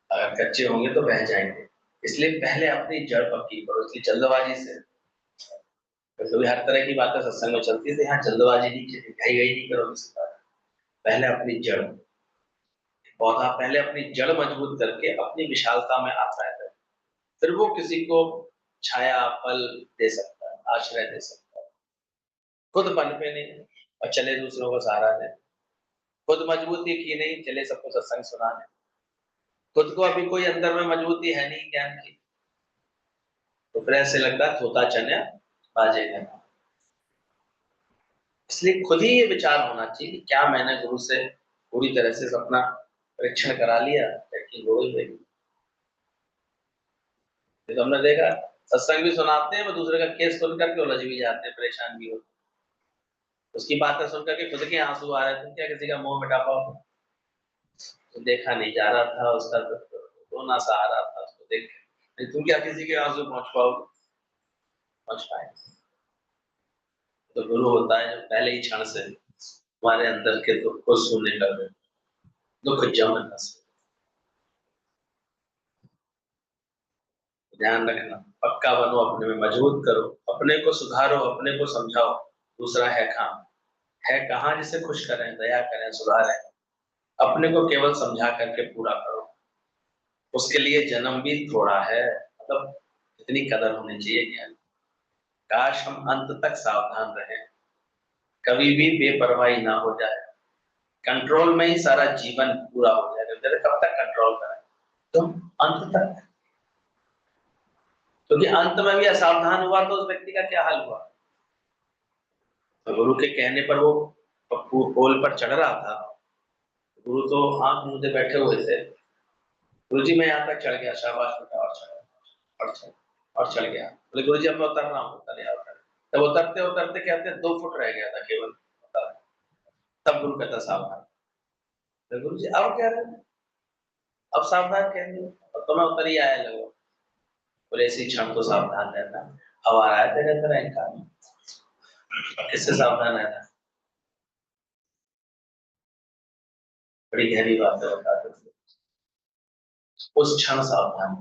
अगर कच्चे होंगे तो बह जाएंगे। इसलिए पहले अपनी जड़ पक्की करो। इसलिए जल्दबाजी से कभी हर तरह की बातें सत्संग में चलती है, तो यहाँ जल्दबाजी नहीं चाहिए, घाई घाई नहीं करो किसी बात। पहले अपनी जड़, पौधा पहले अपनी जड़ मजबूत करके अपनी विशालता में आता है, फिर वो किसी को छाया फल दे सकता है, आश्रय दे सकता है। खुद बन पे नहीं और चले दूसरों को सहारा दे, खुद मजबूती की नहीं चले सबको सत्संग सुनाने, खुद को अभी कोई अंदर में मजबूती है नहीं ज्ञान की, तो फिर ऐसे लगता है थोता चने बाजे का। इसलिए खुद ही ये विचार होना चाहिए कि क्या मैंने गुरु से पूरी तरह से अपना परीक्षण करा लिया, लेकिन गुरु ही नहीं। तो हमने देखा सत्संग भी सुनाते हैं, वो दूसरे का केस सुन करके उलझ भी जाते हैं, परेशान भी होते, उसकी बातें सुन करके खुद के आंसू आ रहे थे, क्या किसी का मुंह मिटा पाओ? तो देखा नहीं जा रहा था उसका, तो रोना सा आ रहा था उसको देख के, तुम क्या किसी के आंसू पहुंच पाओगे? पहुंच पाए? तो गुरु होता है जो पहले ही क्षण से हमारे अंदर के दुख को सुनने का, दुख जम न सके। ध्यान रखना, पक्का बनो, अपने में मजबूत करो, अपने को सुधारो, अपने को समझाओ। दूसरा है काम, है कहाँ जिसे खुश करें, दया करें, सुधारें। अपने को केवल समझा करके पूरा करो। उसके लिए जन्म भी थोड़ा है, मतलब इतनी कदर होनी चाहिए ज्ञान। काश हम अंत तक सावधान रहें, कभी भी बेपरवाही ना हो जाए। कंट्रोल में ही सारा जीवन पूरा हो जाएगा। तेरे कब तक कंट्रोल करें तुम? अंत तक। क्योंकि अंत में भी असावधान हुआ तो उस व्यक्ति का क्या हाल हुआ? तो गुरु के कहने पर वो पोल पर चढ़ रहा था, गुरु तो आंख मूंदे बैठे हुए थे। गुरु जी मैं यहाँ तक चढ़ गया, शाबाश बेटा, और चढ़ और चढ़ और चढ़ गया। बोले गुरु जी अब मैं उतर रहा हूँ, उतर गया उतर। तब उतरते उतरते कहते 2 फुट रह गया था केवल। तब गुरु कहता सावधान। तो गुरु जी अब कह रहे हैं, अब सावधान कह रहे हो तो मैं उतर ही आया लगो। बोले इसी क्षण तो सावधान रहना, हवा आया तेरे अंदर अहंकार, इससे सावधान रहना। बड़ी गहरी बात है, बता दो। उस क्षण सावधान।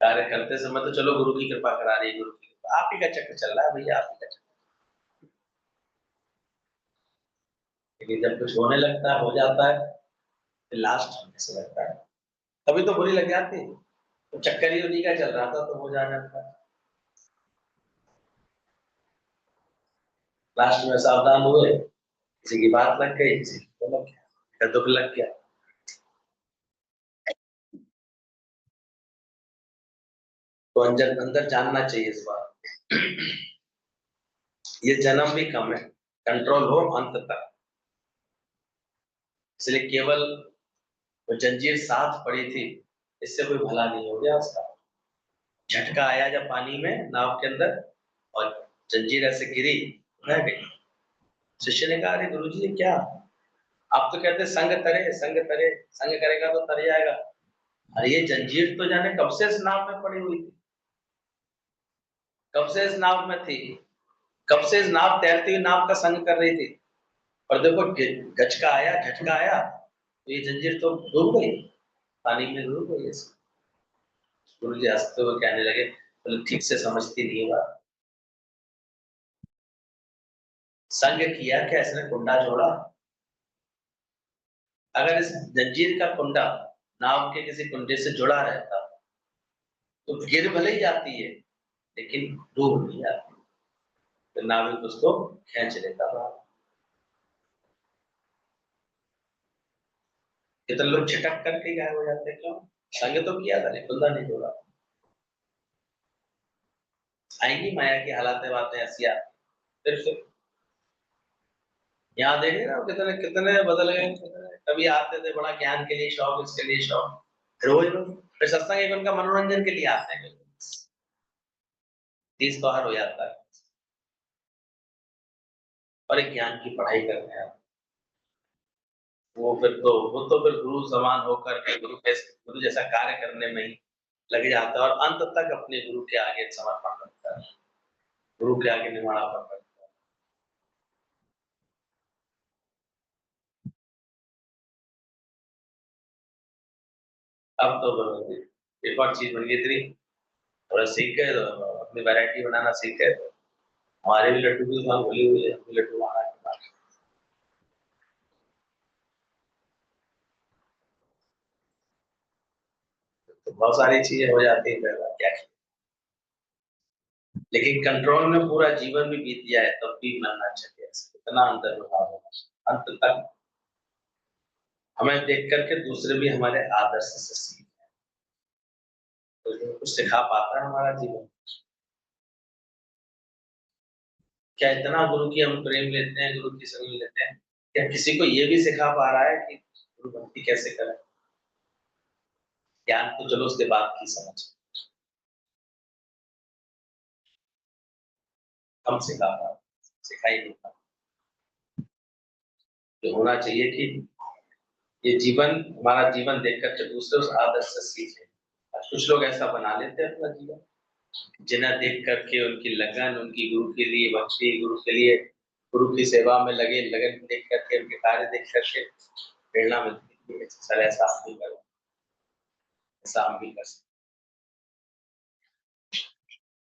कार्य करते समय तो चलो गुरु की कृपा करा रही है, गुरु की कृपा, आप ही का चक्र चल रहा है भैया, आप ही का चक्र। लेकिन जब कुछ होने लगता है, हो जाता है, फिर लास्ट होने से लगता है, तभी तो बुरी लग जाती है। तो चक्कर ही उन्हीं का चल रहा था, तो हो जाना था। लास्ट में सावधान हुए, किसी की बात लग गई, किसी को लग गया, फिर दुख लग गया। तो अंदर अंदर जानना चाहिए इस बात। ये जन्म भी कम है, कंट्रोल हो अंत तक। इसलिए केवल वो जंजीर साथ पड़ी थी, इससे कोई भला नहीं हो गया उसका। झटका आया जब पानी में नाव के अंदर, और जंजीर ऐसे गिरी, रह गई। शिष्य ने कहा, अरे गुरुजी ये क्या, आप तो कहते संग करे, संग करे, संग करेगा तो तर जाएगा। अरे ये जंजीर तो जाने कब से इस नाव में पड़ी हुई थी, कब से इस नाव में थी, कब से इस नाव तैरती हुई नाव का संग कर रही थी। और देखो गचका आया, झटका आया, तो ये जंजीर तो डूब गई, पानी में डूब गई। गुरु जी हंसते हुए कहने लगे, बोले ठीक से समझती नहीं है बात। संग किया क्या इसने, कुंडा जोड़ा। अगर इस जंजीर का कुंडा नाव के किसी कुंडे से जुड़ा रहता, तो गिर भले ही जाती है, लेकिन डूब नहीं जाती, तो नाविक उसको खींच लेता बाहर। कितने लोग झटक करके गायब हो जाते हैं, क्यों, संग तो किया था, लेकिन कुंडा नहीं जोड़ा। आएंगी माया की हालातें, बातें ऐसी आती, फिर से यहाँ देखे ना कितने कितने बदल गए, कितने कभी आते थे बड़ा ज्ञान के लिए शौक, इसके लिए शौक, रोज रोज फिर सत्संग एक उनका मनोरंजन के लिए आते हैं, 30 बार हो जाता है, और एक ज्ञान की पढ़ाई करते हैं। वो तो फिर गुरु समान होकर के गुरु जैसा कार्य करने में ही लग जाता है, और अंत तक अपने गुरु के आगे समर्पण करता है, गुरु के आगे निवाड़ापन करता है। अब तो एक और चीज बन गई थी, थोड़ा सीख गए तो अपनी वैरायटी बनाना सीख गए, तो हमारे भी लड्डू की दुकान खुली हुई है, हम भी लड्डू बना के तो बहुत सारी चीजें हो जाती है, क्या, लेकिन कंट्रोल में पूरा जीवन भी बीत जाए तब भी मानना चाहिए, इतना अंदर भाव होना अंत तक। हमें देख करके दूसरे भी हमारे आदर्श से सीख, तो कुछ सिखा पाता है हमारा जीवन। क्या इतना गुरु की हम प्रेम लेते हैं, गुरु की संग लेते हैं, क्या किसी को ये भी सिखा पा रहा है कि गुरु भक्ति कैसे करें। ज्ञान तो चलो उसके बाद की समझ, हम सिखा पा, सिखाई नहीं पा। तो होना चाहिए कि ये जीवन, हमारा जीवन देख करके दूसरे उस आदर्श से सीखे। कुछ लोग ऐसा बना लेते हैं अपना जीवन, जिन्हें देख करके उनकी लगन, उनकी गुरु के लिए भक्ति, गुरु के लिए, गुरु की सेवा में लगे लगन देख करके, उनके कार्य देख करके प्रेरणा मिलती है, सर ऐसा हम भी करो, ऐसा हम भी कर सकते,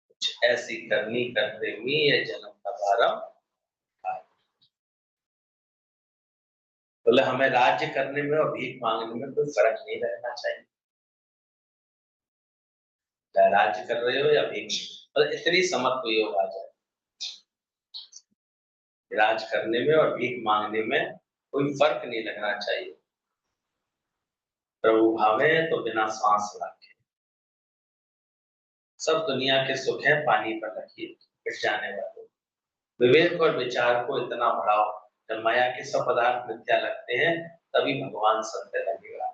कुछ ऐसी करनी करते हुई ये जन्म का भारम। बोले हमें राज्य करने में और भीख मांगने में कोई फर्क नहीं रहना चाहिए, चाहे राज्य कर रहे हो या भीख, मतलब इतनी समझ हुई हो आ जाए, राज करने में और भीख मांगने में कोई फर्क नहीं लगना चाहिए। प्रभु भावे तो बिना सांस रखे, सब दुनिया के सुख है पानी पर रखिए, मिट जाने वाले। विवेक और विचार को इतना बढ़ाओ, जब माया के सब पदार्थ मिथ्या लगते हैं, तभी भगवान सत्य लगेगा।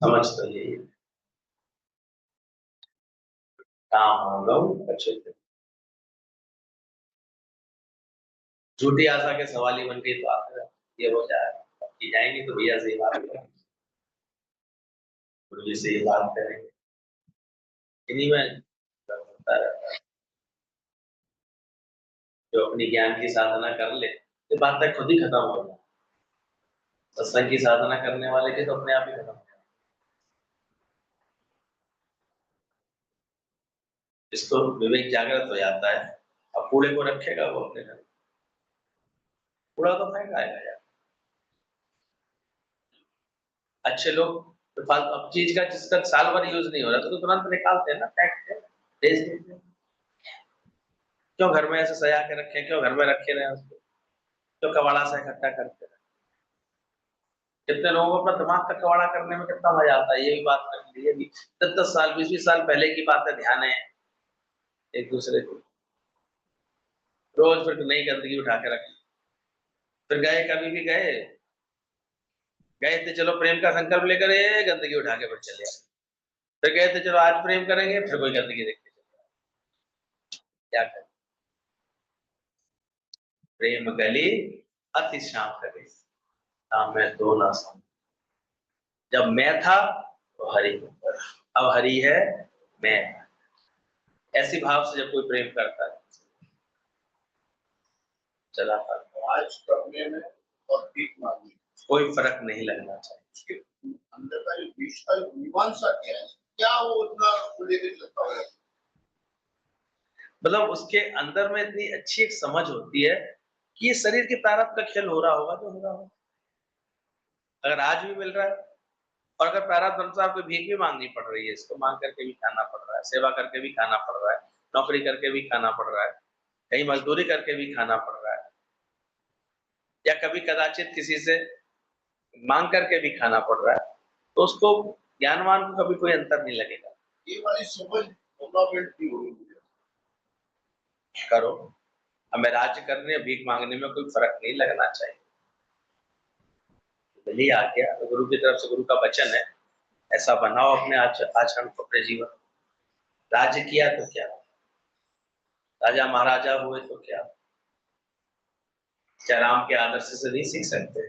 समझ तो यही है। काम हो लो अच्छे से, झूठी आशा के सवाल ही बन गई तो आखिर ये हो जाए कि जाएंगे तो भैया से ही बात करेंगे, गुरु जी से ही बात करेंगे, इन्हीं में होता रहता है। जो अपनी ज्ञान की साधना कर ले, ये बात तक खुद ही खत्म हो जाए। सत्संग की साधना करने वाले की तो अपने आप ही खत्म हो जाए। इसको विवेक जागृत हो जाता है, अब कूड़े को रखेगा वो अपने घर, कूड़ा तो फेंकाएगा यार। अच्छे लोग तो फालतू अब चीज का जिसका साल भर यूज नहीं हो रहा तो तुरंत निकालते हैं ना, फेंक के बेच देते हैं। क्यों घर में ऐसे सजा के रखे, क्यों घर में रखे रहे उसको, क्यों कबाड़ा से इकट्ठा करते रहे। कितने लोगों को अपना दिमाग का कबाड़ा करने में कितना मजा आता है, ये भी बात कर ली। ये भी 10-10 साल 20-20 साल पहले की बात है, ध्यान है एक दूसरे को। रोज फिर नई गंदगी उठा के रखी। फिर गए, कभी भी गए गए थे चलो प्रेम का संकल्प लेकर, ये गंदगी उठा के फिर चले आए। फिर गए थे चलो आज प्रेम करेंगे, फिर कोई गंदगी देखते चले आए। क्या करें। प्रेम गली अति श्याम करी, शाम में दो ना सम। जब मैं था तो हरि ऊपर, अब हरि है मैं। ऐसी भाव से जब कोई प्रेम करता है चला था। आज करने में और भीख मांगने कोई फर्क नहीं लगना चाहिए। उसके अंदर का जो विषय मीमांसा क्या है, क्या वो उतना लेकर चलता है? मतलब उसके अंदर में इतनी अच्छी एक समझ होती है कि ये शरीर के प्रारब्ध का खेल हो रहा होगा तो हो रहा होगा। अगर आज भी मिल रहा है, और अगर प्रारब्ध अनुसार कोई भीख भी मांगनी पड़ रही है, इसको मांग करके भी खाना पड़ रहा है, सेवा करके भी खाना पड़ रहा है, नौकरी करके भी खाना पड़ रहा है, कहीं मजदूरी करके भी खाना पड़ रहा है, या कभी कदाचित किसी से मांग करके भी खाना पड़ रहा है, तो उसको ज्ञानवान को कभी कोई अंतर नहीं लगेगा। ये वाली समझ डेवलपमेंट की होगी। करो, हमें राज्य करने भीख मांगने में कोई फर्क नहीं लगना चाहिए। बलि आ गया तो गुरु की तरफ से, गुरु का वचन है, ऐसा बनाओ अपने आचरण को, अपने जीवन। राज्य किया तो क्या, राजा महाराजा हुए तो क्या, क्या राम के आदर्श से नहीं सीख सकते?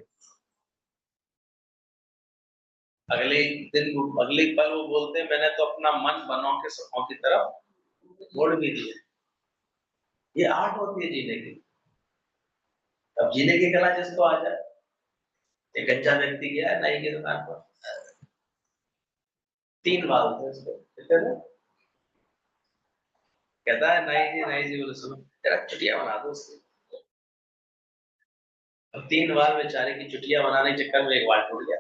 अगले दिन, अगले पल वो बोलते हैं मैंने तो अपना मन बनों के सुखों की तरफ मोड़ भी दिया। ये आर्ट होती है जीने की। अब जीने की कला जिसको आ जाए। एक कच्चा व्यक्ति गया नाई की दुकान पर, 3 बाल थे उसको, कहते कहता है नाई जी बोले सुनो तेरा चुटिया बना दो उसकी। अब 3 बाल बेचारे की चुटिया बनाने के चक्कर में एक बाल टूट गया।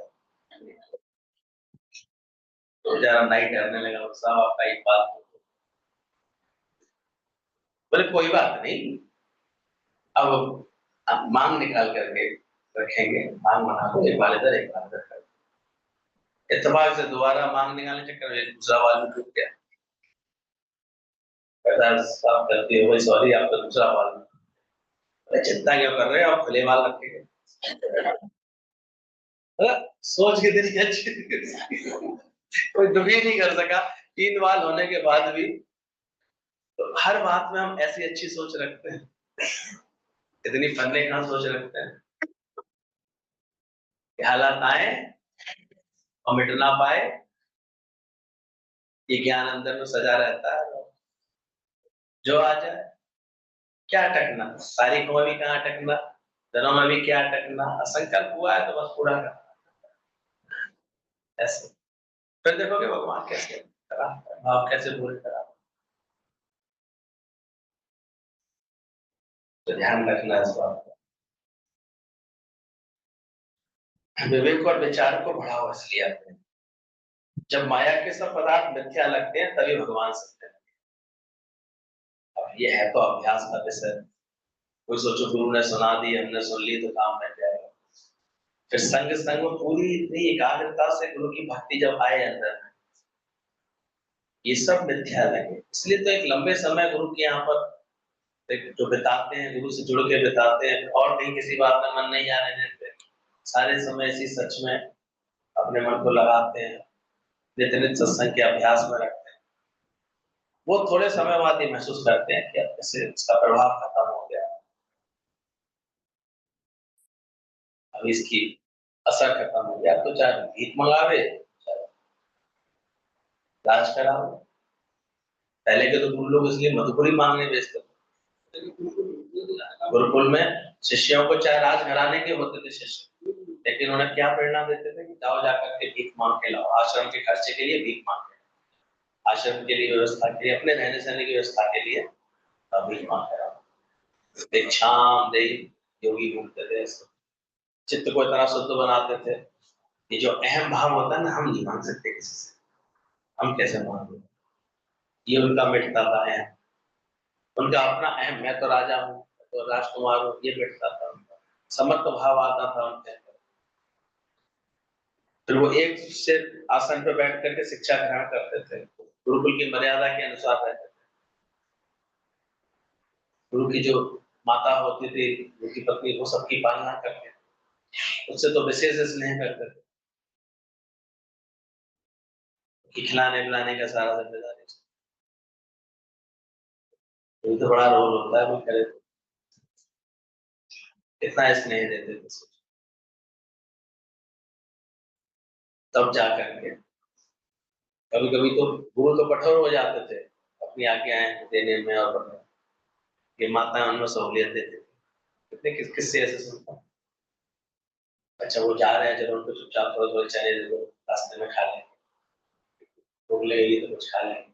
तो बेचारा नाई डरने लगा, साहब आपका एक बाल। बोले कोई बात नहीं, अब आप मांग निकाल करके रखेंगे, मांग बना दो, एक बाल इधर एक बाल इधर कर। इत्तेफाक से दोबारा मांग निकालने के चक्कर में दूसरा बाल भी टूट गया। कहता है साहब गलती हो गई, सॉरी, आपका दूसरा बाल। अरे चिंता क्यों कर रहे हो, आप खुले बाल रखेंगे। सोच के दिन अच्छी कोई दुखी नहीं कर सका। 3 बाल होने के बाद भी तो हर बात में हम ऐसी अच्छी सोच रखते हैं, इतनी फन्ने कहाँ सोच रखते हैं कि हालात आए और मिट ना पाए, ये ज्ञान अंदर में सजा रहता है। जो आ जाए, क्या अटकना, तारीखों में भी कहाँ अटकना, दिनों में भी क्या अटकना, असंकल्प हुआ है तो बस पूरा करना। ऐसे फिर देखोगे भगवान कैसे करा, भाव कैसे पूरे करा। तो ध्यान रखना इस बात का। विवेक और विचार को बढ़ावा इसलिए आते हैं, जब माया के सब पदार्थ मिथ्या लगते हैं तभी भगवान सत्य लगते हैं। अब ये है तो अभ्यास का विषय। कोई सोचो गुरु ने सुना दी, हमने सुन ली तो काम बन जाएगा। फिर संग संग में पूरी इतनी एकाग्रता से गुरु की भक्ति जब आए अंदर, ये सब मिथ्या लगे। इसलिए तो एक लंबे समय गुरु के यहाँ पर जो बिताते हैं, गुरु से जुड़ के बिताते हैं, और कहीं किसी बात में मन नहीं जाने देते, सारे समय इसी सच में अपने मन को लगाते हैं, नित्य नित्य सत्संग के अभ्यास में रखते हैं। वो थोड़े समय बाद ही महसूस करते हैं कि इससे इसका प्रभाव खत्म हो गया, अब इसकी असर खत्म हो गया। तो चाहे भीख मंगावे, चाहे राज करावे। पहले के तो गुरु लोग इसलिए मधुपुरी मांगने भेजते थे। गुरुकुल में शिष्यों को चाहे राज घराने के होते थे शिष्य, लेकिन उन्हें क्या प्रेरणा देते थे कि जाओ जाकर के भीख मांग के लाओ, आश्रम के खर्चे के लिए भीख मांग के, आश्रम के लिए व्यवस्था के लिए, अपने रहने सहने की व्यवस्था के लिए भीख मांग के लाओ। भिक्षाम देहि योगी घूमते थे ऐसे। चित्त को इतना शुद्ध बनाते थे कि जो अहम भाव होता है ना, हम नहीं मान सकते किसी से, हम कैसे मान लें, ये उनका मिटता था अहम। उनका अपना अहम, मैं तो राजा हूँ, मैं तो राजकुमार हूँ, ये मिटता था उनका। समर्थ भाव आता था उनके अंदर। फिर वो एक से आसन पर बैठ करके शिक्षा ग्रहण करते थे, गुरुकुल की मर्यादा के अनुसार रहते थे। गुरु की जो माता होती थी, उनकी पत्नी, वो सबकी पालना करते थे, उससे तो विशेष स्नेह करते थे कि खिलाने पिलाने का सारा जिम्मेदारी उसकी। ये तो बड़ा रोल होता है, वो करे तो इतना स्नेह देते थे। तब जा करके कभी कभी तो गुरु तो कठोर हो जाते थे अपनी आज्ञाएं देने में और बढ़ने में, ये माताएं उनमें सहूलियत देती थी। कितने किससे ऐसे सुनता हूं। अच्छा वो जा रहे हैं, चलो उनको चुपचाप थोड़े थोड़े चने दे दो, रास्ते में खा लेंगे, भूख लगेगी तो कुछ खा लेंगे।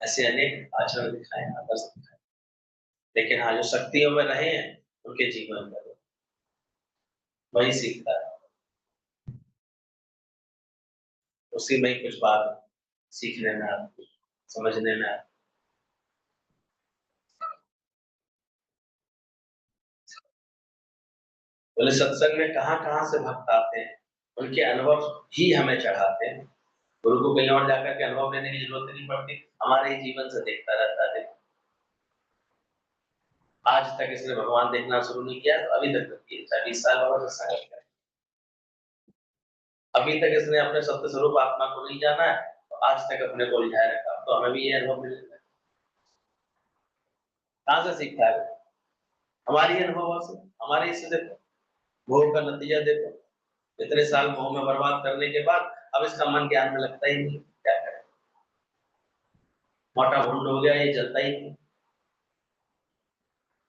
ऐसे अनेक आचरण दिखाए, आदर्श दिखाए। लेकिन हाँ, जो शक्तियों में रहे हैं उनके जीवन में वही सीखता है, उसी में ही कुछ बात सीखने में आती, समझने में आती। बोले सत्संग में कहाँ कहाँ से भक्त आते हैं, उनके अनुभव ही हमें चढ़ाते हैं। गुरु को कहीं और जाकर के अनुभव लेने की जरूरत नहीं पड़ती, हमारे ही जीवन से देखता रहता है। आज तक इसने भगवान देखना शुरू नहीं किया तो अभी तक किया, 20 साल और सत्संग करता है। अभी तक इसने अपने सत्य स्वरूप आत्मा को नहीं जाना है, तो आज तक अपने को उलझाए रखा, तो हमें भी ये अनुभव मिलेगा। कहाँ से सीखता है? हमारी अनुभवों से, हमारे इससे देखो, भोग का नतीजा देखो। इतने साल मोह में बर्बाद करने के बाद अब इसका मन ज्ञान में लगता ही नहीं, क्या करें। मोटा भूड हो गया, ये जलता ही नहीं।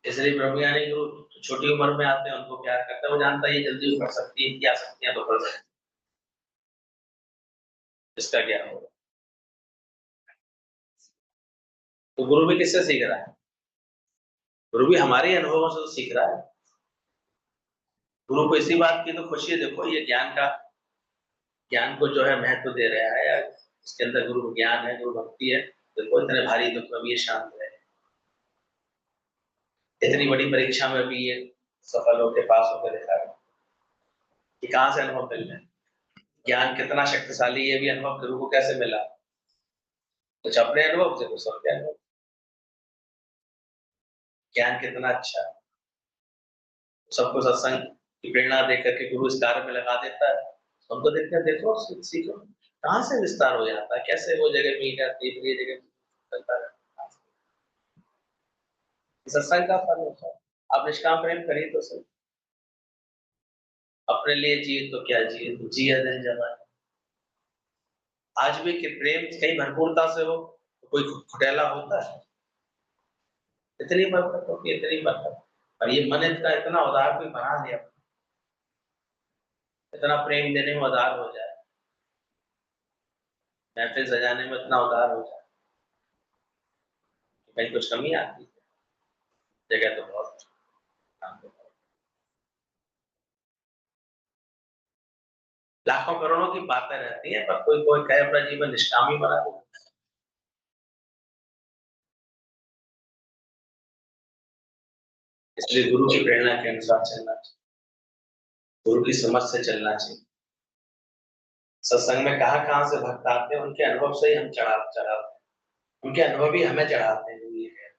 इसलिए प्रभु यानी गुरु छोटी उम्र में आते हैं, उनको प्यार करता है, वो जानता है ये जल्दी उभर सकती है, क्या सकती है तो कर सकती है, इसका क्या होगा। तो गुरु भी किससे सीख रहा है? गुरु भी हमारे अनुभवों से तो सीख रहा है। गुरु को इसी बात की तो खुशी है, देखो ये ज्ञान को जो है महत्व दे रहा है, या उसके अंदर गुरु ज्ञान है, गुरु भक्ति है। देखो इतने भारी दुख में भी ये शांत रहे, इतनी बड़ी परीक्षा में भी ये सफल होकर पास होकर दिखा रहे, कि कहाँ से अनुभव मिल रहे हैं। ज्ञान कितना शक्तिशाली, ये भी अनुभव गुरु को कैसे मिला? कुछ अपने अनुभव से, कुछ सबके अनुभव। ज्ञान कितना अच्छा है, सबको सत्संग की प्रेरणा देकर के गुरु इस कार्य में लगा देता है। हमको देखते हैं, देखो सीखो कहाँ से विस्तार हो जाता है, कैसे वो जगह मिल जाती है, ये जगह चलता है। सत्संग का फल होता है। आप निष्काम प्रेम करिए तो सही, अपने लिए जिए तो क्या जिए, तो जिया दिन जमाए। आज भी कि प्रेम कहीं भरपूरता से हो तो कोई खुटेला होता है? इतनी बरकत होती है, इतनी बरकत। और ये मन इतना इतना उदार कोई बना लिया, इतना प्रेम देने में उदार हो जाए, महफिल सजाने में इतना उदार हो जाए, कहीं कुछ कमी आती है? जगह तो बहुत। लाखों करोड़ों की बातें रहती हैं, पर कोई कोई कहे अपना जीवन निष्काम ही बना दे। इसलिए गुरु की प्रेरणा के अनुसार चलना चाहिए, गुरु की समझ से चलना चाहिए। सत्संग में कहाँ कहाँ से भक्त आते हैं, उनके अनुभव से ही हम चढ़ाते हैं, उनके अनुभव ही हमें चढ़ाते हैं। ये है,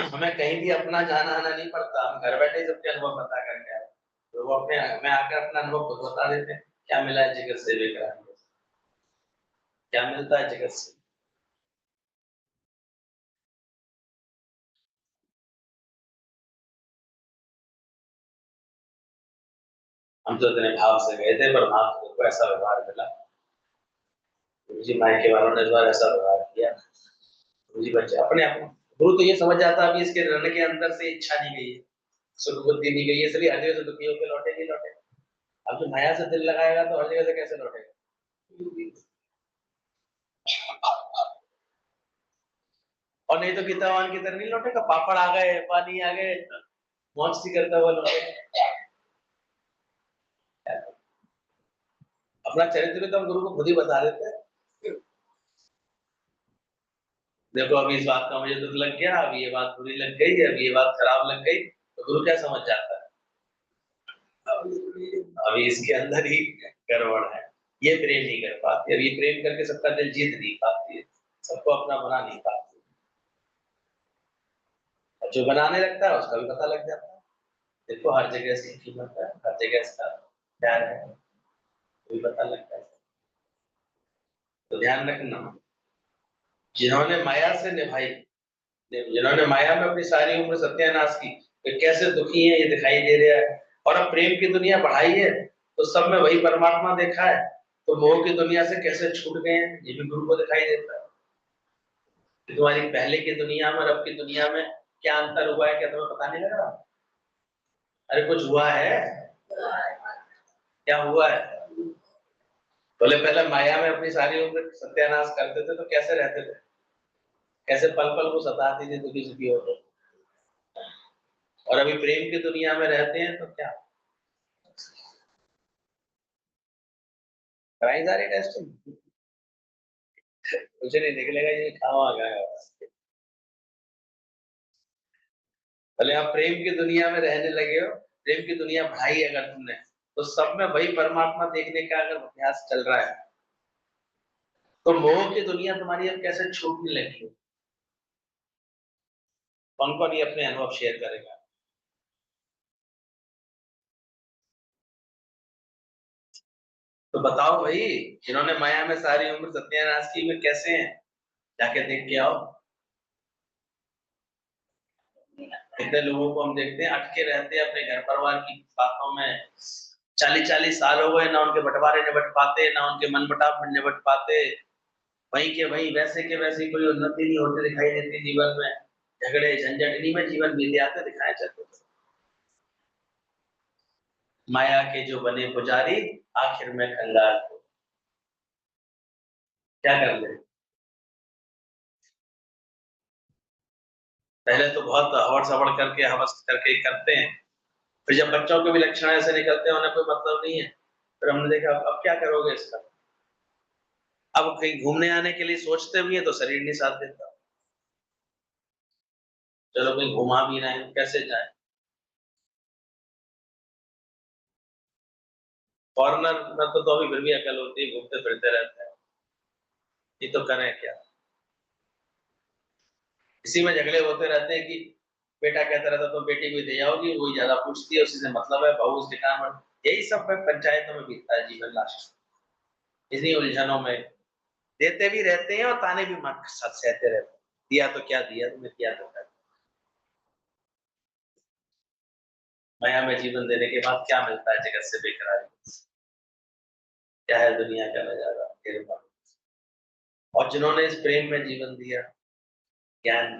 हमें कहीं भी अपना जाना आना नहीं पड़ता, हम घर बैठे सबके अनुभव बता करके आए, तो वो अपने हमें आकर अपना अनुभव खुद बता देते हैं। क्या मिला है जगत से लेकर, क्या मिलता है जगत से। हम तो इतने भाव से गए थे, पर महाप्रभु को ऐसा व्यवहार मिला, जी मायके वालों ने इस बार ऐसा व्यवहार किया। जी बच्चे अपने आप, गुरु तो ये समझ जाता है अभी इसके रहने के अंदर से इच्छा नहीं गई है, सुख बुद्धि नहीं गई है, इसलिए हर जगह से दुखी होकर लौटेगी लौटे। अब जो माया से दिल लगाएगा तो हर जगह से कैसे लौटेगा? और नहीं तो गीतावान की तरह नहीं लौटेगा, पापड़ आ गए, पानी आ गए, मौज सी करता हुआ लौटेगा। अपना चरित्र तो हम गुरु को खुद ही बता देते हैं। देखो अभी इस बात का मुझे दुख लग गया, अभी ये बात बुरी लग गई, अभी ये बात खराब लग गई, तो गुरु क्या समझ जाता है? अभी इसके अंदर ही गड़बड़ है, ये प्रेम नहीं कर पाती, अब ये प्रेम करके सबका दिल जीत नहीं पाती है, सबको अपना बना नहीं पाती, और जो बनाने लगता है उसका भी पता लग जाता है। देखो हर जगह इसकी कीमत है, हर जगह इसका प्यार है, वो भी पता लगता है। तो ध्यान रखना, जिन्होंने माया से निभाई, जिन्होंने माया में अपनी सारी उम्र सत्यानाश की, वे कैसे दुखी हैं ये दिखाई दे रहा है। और अब प्रेम की दुनिया बढ़ाई है तो सब में वही परमात्मा देखा है, तो मोह की दुनिया से कैसे छूट गए हैं ये भी गुरु को दिखाई देता है। कि तुम्हारी पहले की दुनिया में और अब की दुनिया में क्या अंतर हुआ है, क्या तुम्हें पता नहीं लग रहा? अरे कुछ हुआ है, क्या हुआ है? बोले पहले माया में अपनी सारी उम्र सत्यानाश करते थे तो कैसे रहते थे, कैसे पल पल को सताती थी, दुखी सुखी होते, और अभी प्रेम की दुनिया में रहते हैं तो क्या कराई जा रही टेस्टिंग, कुछ नहीं निकलेगा, ये खावा गया। भले आप प्रेम की दुनिया में रहने लगे हो, प्रेम की दुनिया बढ़ाई अगर तुमने, तो सब में वही परमात्मा देखने का अगर अभ्यास चल रहा है, तो मोह की दुनिया तुम्हारी अब कैसे छूटने लगी है? कौन कौन ये अपने अनुभव शेयर करेगा? तो बताओ भाई, जिन्होंने माया में सारी उम्र सत्यानाश की, वे कैसे हैं? जाके देख के आओ। कितने लोगों को हम देखते हैं अटके रहते हैं अपने घर परिवार की बातों में, 40-40 साल हो गए ना उनके बंटवारे निबट पाते, ना उनके मन मुटाव निबट पाते, वहीं के वहीं वैसे के वैसे ही, कोई उन्नति नहीं होती दिखाई देती जीवन में, झगड़े झंझट इन्हीं में जीवन बीत जाते दिखाए चलते। माया के जो बने पुजारी, आखिर में कंगाल को क्या कर ले? पहले तो बहुत हवड़ सवड़ करके हवस करके करते हैं, फिर जब बच्चों के भी लक्षण ऐसे निकलते हैं उन्हें कोई मतलब नहीं है, फिर हमने देखा अब क्या करोगे इसका? अब कहीं घूमने आने के लिए सोचते भी है तो शरीर नहीं साथ देता, चलो कहीं घुमा भी रहे हैं, कैसे जाए? फॉरेनर में तो अभी फिर भी अकल होती है, घूमते फिरते रहते हैं, ये तो करें क्या? इसी में झगड़े होते रहते हैं कि बेटा कहता रहता तो बेटी भी दे आओगी, वही ज्यादा पूछती है, उसी से मतलब है, बहू उसके काम है, यही सब पंचायतों में बीतता है जीवन लास्ट, इन्हीं उलझनों में देते भी रहते हैं और ताने भी मार साथ सहते रहते हैं, दिया तो क्या दिया तुमने, किया तो क्या? माया में जीवन देने के बाद क्या मिलता है जगत से बेकरारी, क्या है दुनिया का नजारा तेरे पास? और जिन्होंने इस प्रेम में जीवन दिया, ज्ञान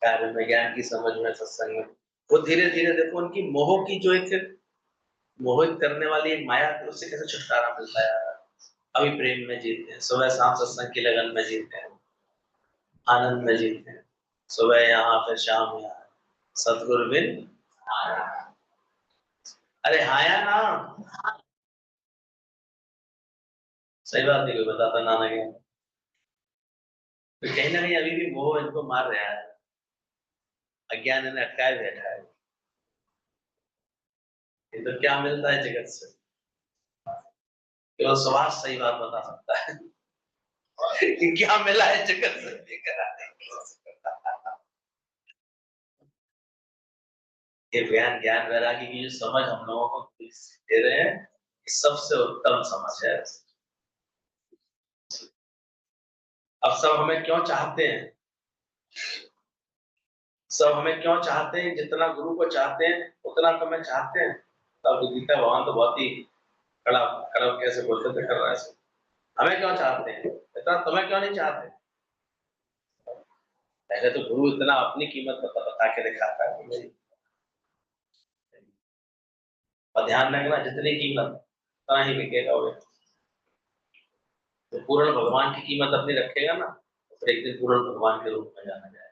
कार्य में, ज्ञान की समझ में, सत्संग में, वो धीरे धीरे देखो उनकी मोह की जो एक मोहित करने वाली एक माया थी, उससे कैसे छुटकारा मिलता है। अभी प्रेम में जीते हैं, सुबह शाम सत्संग की लगन में जीते हैं, आनंद में जीते हैं, सुबह यहाँ फिर शाम यहाँ, सतगुरु बिन, अरे हाया ना, सही बात नहीं कोई बताता नाना के, तो कहीं ना कहीं अभी भी मोह इनको मार रहा है, अज्ञान इन्हें अटकाए बैठा है। ये तो क्या मिलता है जगत से, केवल सुभाष सही बात बता सकता है कि क्या मिला है जगत से लेकर आने के। ये ज्ञान ज्ञान वैरागी की जो समझ हम लोगों को दे रहे हैं, सबसे उत्तम समझ है। अब सब हमें क्यों चाहते हैं, सब हमें क्यों चाहते हैं, जितना गुरु को चाहते हैं उतना तो हमें चाहते हैं। तब गीता भगवान तो बहुत ही कड़ा कड़क कैसे बोलते थे, कर रहा है हमें क्यों चाहते हैं, इतना तुम्हें क्यों नहीं चाहते? पहले तो गुरु इतना अपनी कीमत बता के दिखाता है कि और ध्यान रखना जितनी कीमत उतना ही बिकेगा वो, तो पूर्ण भगवान की कीमत अपनी रखेगा ना, तो फिर एक दिन पूर्ण भगवान के रूप में जाना जाएगा।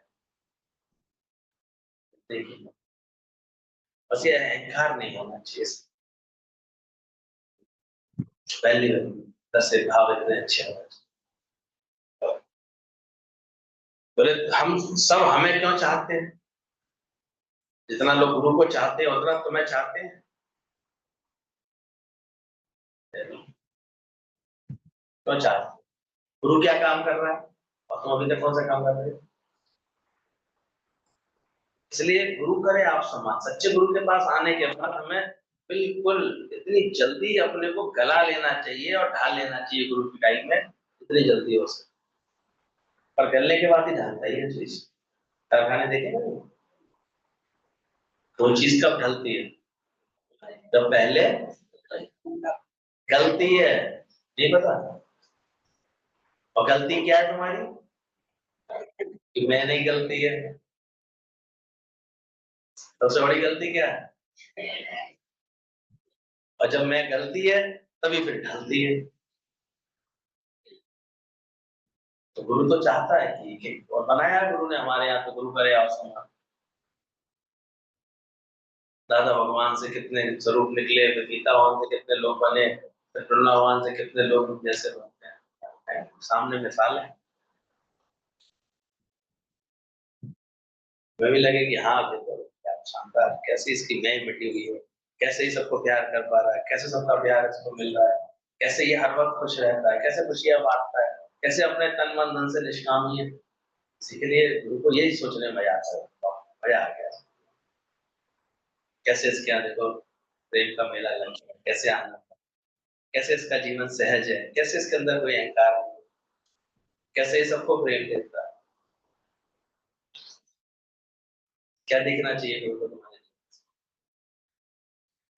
देखिए, बस ये अहंकार नहीं होना चाहिए। पहली दस भाव इतने अच्छे होने चाहिए। बोले हम सब हमें क्यों चाहते हैं? जितना लोग गुरु को चाहते हैं उतना तुम्हें चाहते हैं। क्यों चाहते हैं? गुरु क्या काम कर रहा है और तुम अभी तक कौन सा काम कर रहे हो? इसलिए गुरु करे आप सम्मान। सच्चे गुरु के पास आने के बाद हमें बिल्कुल इतनी जल्दी अपने को गला लेना चाहिए और ढाल लेना चाहिए गुरु की टाइम में, इतनी जल्दी हो सके। पर गलने के बाद ही ढलता ही है चीज। कारखाने देखे ना, वो चीज कब ढलती है? जब पहले गलती है, नहीं पता। और गलती क्या है तुम्हारी? कि मैं नहीं, गलती है। सबसे बड़ी गलती क्या है? और जब मैं गलती है तभी फिर ढलती है। तो गुरु तो चाहता है कि और बनाया गुरु ने हमारे यहाँ, तो गुरु करे आप सम्मान। दादा भगवान से कितने स्वरूप निकले, फिर गीता भगवान से कितने लोग बने, फिर वृंदा भगवान से कितने लोग जैसे बनते हैं, सामने मिसाल है। हमें भी लगे कि हाँ देखो क्या शानदार, कैसे इसकी मैं मिटी हुई है, कैसे ही सबको प्यार कर पा रहा है, कैसे सबका प्यार इसको मिल रहा है, कैसे ये हर वक्त खुश रहता है, कैसे खुशियां बांटता है, कैसे अपने तन मन धन से निष्काम है। इसी के लिए गुरु को यही सोचने में मजा आता है। मजा आ गया। कैसे इसके यहाँ देखो प्रेम का मेला लग गया, कैसे आनंद, कैसे इसका जीवन सहज है, कैसे इसके अंदर कोई अहंकार नहीं, कैसे ये सबको प्रेम देता है। क्या दिखना चाहिए गुरु को तुम्हारे?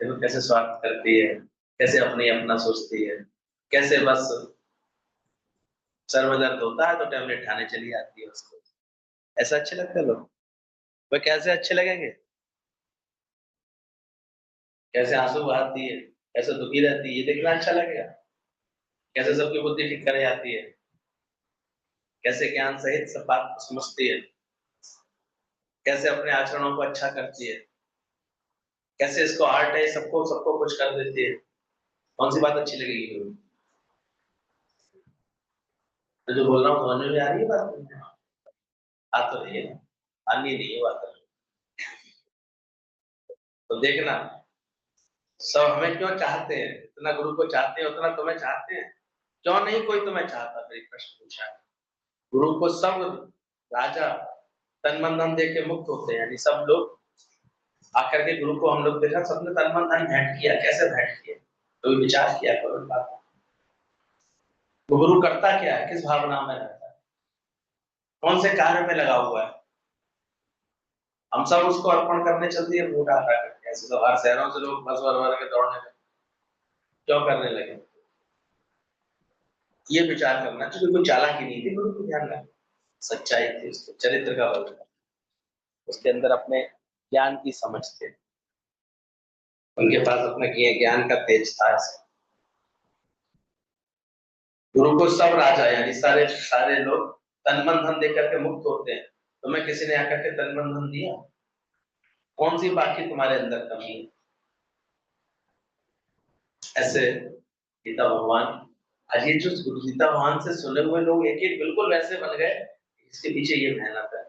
देखो कैसे स्वार्थ करती है, कैसे अपनी अपना सोचती है, कैसे बस सर में दर्द होता है तो टैबलेट खाने चली जाती है उसको। ऐसा अच्छे लगते हैं लोग? वह कैसे अच्छे लगेंगे? कैसे आंसू बहाती है, कैसे दुखी रहती है, ये देखना अच्छा लगेगा? कैसे सबकी बुद्धि ठीक कर जाती है, कैसे ज्ञान सहित सब बात को समझती है, कैसे अपने आचरणों को अच्छा करती है, कैसे इसको आर्ट है सबको सबको कुछ कर देती है। कौन सी बात अच्छी लगेगी? मैं जो बोल रहा हूँ समझ में आ रही है बात? आ तो रही है, आनी नहीं है बात। तो देखना, सब हमें क्यों चाहते हैं, इतना गुरु को चाहते हैं उतना तुम्हें चाहते हैं। क्यों नहीं कोई तुम्हें चाहता? फिर एक प्रश्न पूछा। गुरु को सब राजा तन मन धन दे के मुक्त होते हैं, यानी सब लोग आकर के गुरु को हम लोग देखा सबने तन मन धन भेंट किया। कैसे भेंट किया? तो विचार किया करो इस बात। वो गुरु करता क्या है, किस भावना में रहता है, कौन से कार्य में लगा हुआ है? हम सब उसको अर्पण करने चलते हैं वोट आता करके, ऐसे तो हर शहरों से लोग बस भर भर के दौड़ने लगे। क्यों करने लगे? ये विचार करना चाहिए। कोई चालाकी नहीं थी गुरु को, ध्यान रखना, सच्चाई थी, उसके चरित्र का बल था, उसके अंदर अपने ज्ञान की समझ थे, उनके पास अपने ज्ञान का तेज था। गुरु को सब राजा यानी सारे सारे लोग तन मन धन देकर के मुक्त होते हैं। तुम्हें किसी ने आकर के तन मन धन दिया? कौन सी बाकी तुम्हारे अंदर कमी है? ऐसे गीता भगवान, आज ये जो गीता भगवान से सुने हुए लोग एक एक बिल्कुल वैसे बन गए। इसके पीछे ये मेहनत है,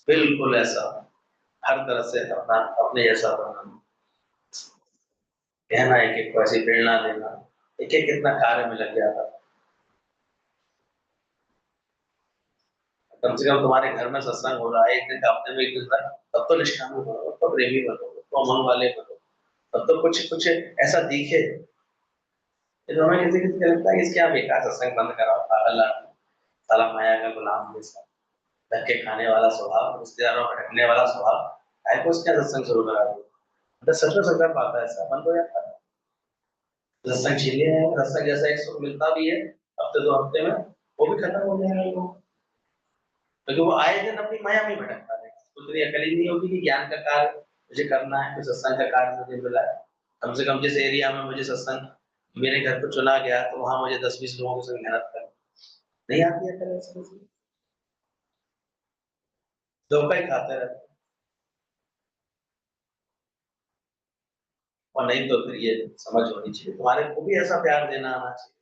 बिल्कुल ऐसा, हर तरह से अपना अपने जैसा बनाना, कहना एक एक को ऐसी प्रेरणा देना, एक एक कितना कार्य में लग गया था। कम से कम तुम्हारे घर में सत्संग हो रहा है एक दिन का, हफ्ते में एक दिन का, तब तो निष्काम बनो, तब तो प्रेमी बनो, तब तो अमन वाले बनो, तब तो कुछ कुछ ऐसा दिखे। ये तो हमें किसी किसी को लगता है कि इसके यहाँ बेकार सत्संग बंद कराओ, पागल आदमी, साला माया का गुलाम जैसा, धक्के खाने वाला स्वभाव, रिश्तेदारों को भटकने वाला स्वभाव, को उसके सत्संग शुरू करा दो। मतलब सच में सत्संग पाता है, ऐसा बंद हो जाता है। सत्संग छीने है, सत्संग जैसा एक सुख मिलता भी है हफ्ते दो हफ्ते में, वो भी खत्म हो जाएगा लोगों को। क्योंकि वो आए दिन अपनी माया में भटकता है, उतनी अकल ही नहीं होगी कि ज्ञान का कार्य मुझे करना है, तो सत्संग का कार्य मुझे मिला है। कम से कम जिस एरिया में मुझे सत्संग मेरे घर को चुना गया, तो वहां मुझे 10-20 लोगों के संग मेहनत करनी नहीं आती है, अकल ऐसे धोखा ही खाते रहते। और नहीं तो फिर ये समझ होनी चाहिए तुम्हारे को भी ऐसा प्यार देना आना चाहिए,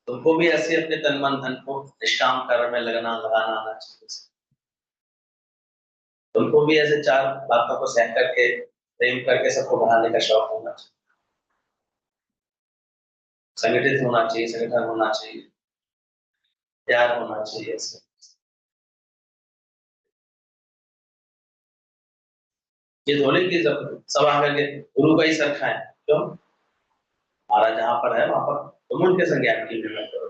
तुमको भी ऐसे अपने तन मन धन को निष्काम कर्म में लगाना आना चाहिए, तुमको भी ऐसे चार बातों को सहन करके प्रेम करके सबको बढ़ाने का शौक होना चाहिए, संगठित होना चाहिए, संगठन होना चाहिए, प्यार होना चाहिए ऐसे। ये थोड़ी कि सब आकर के गुरु का ही सर खाएं, क्यों? हमारा जहाँ पर है वहां पर तुम उनके संग ज्ञान की विमल करो,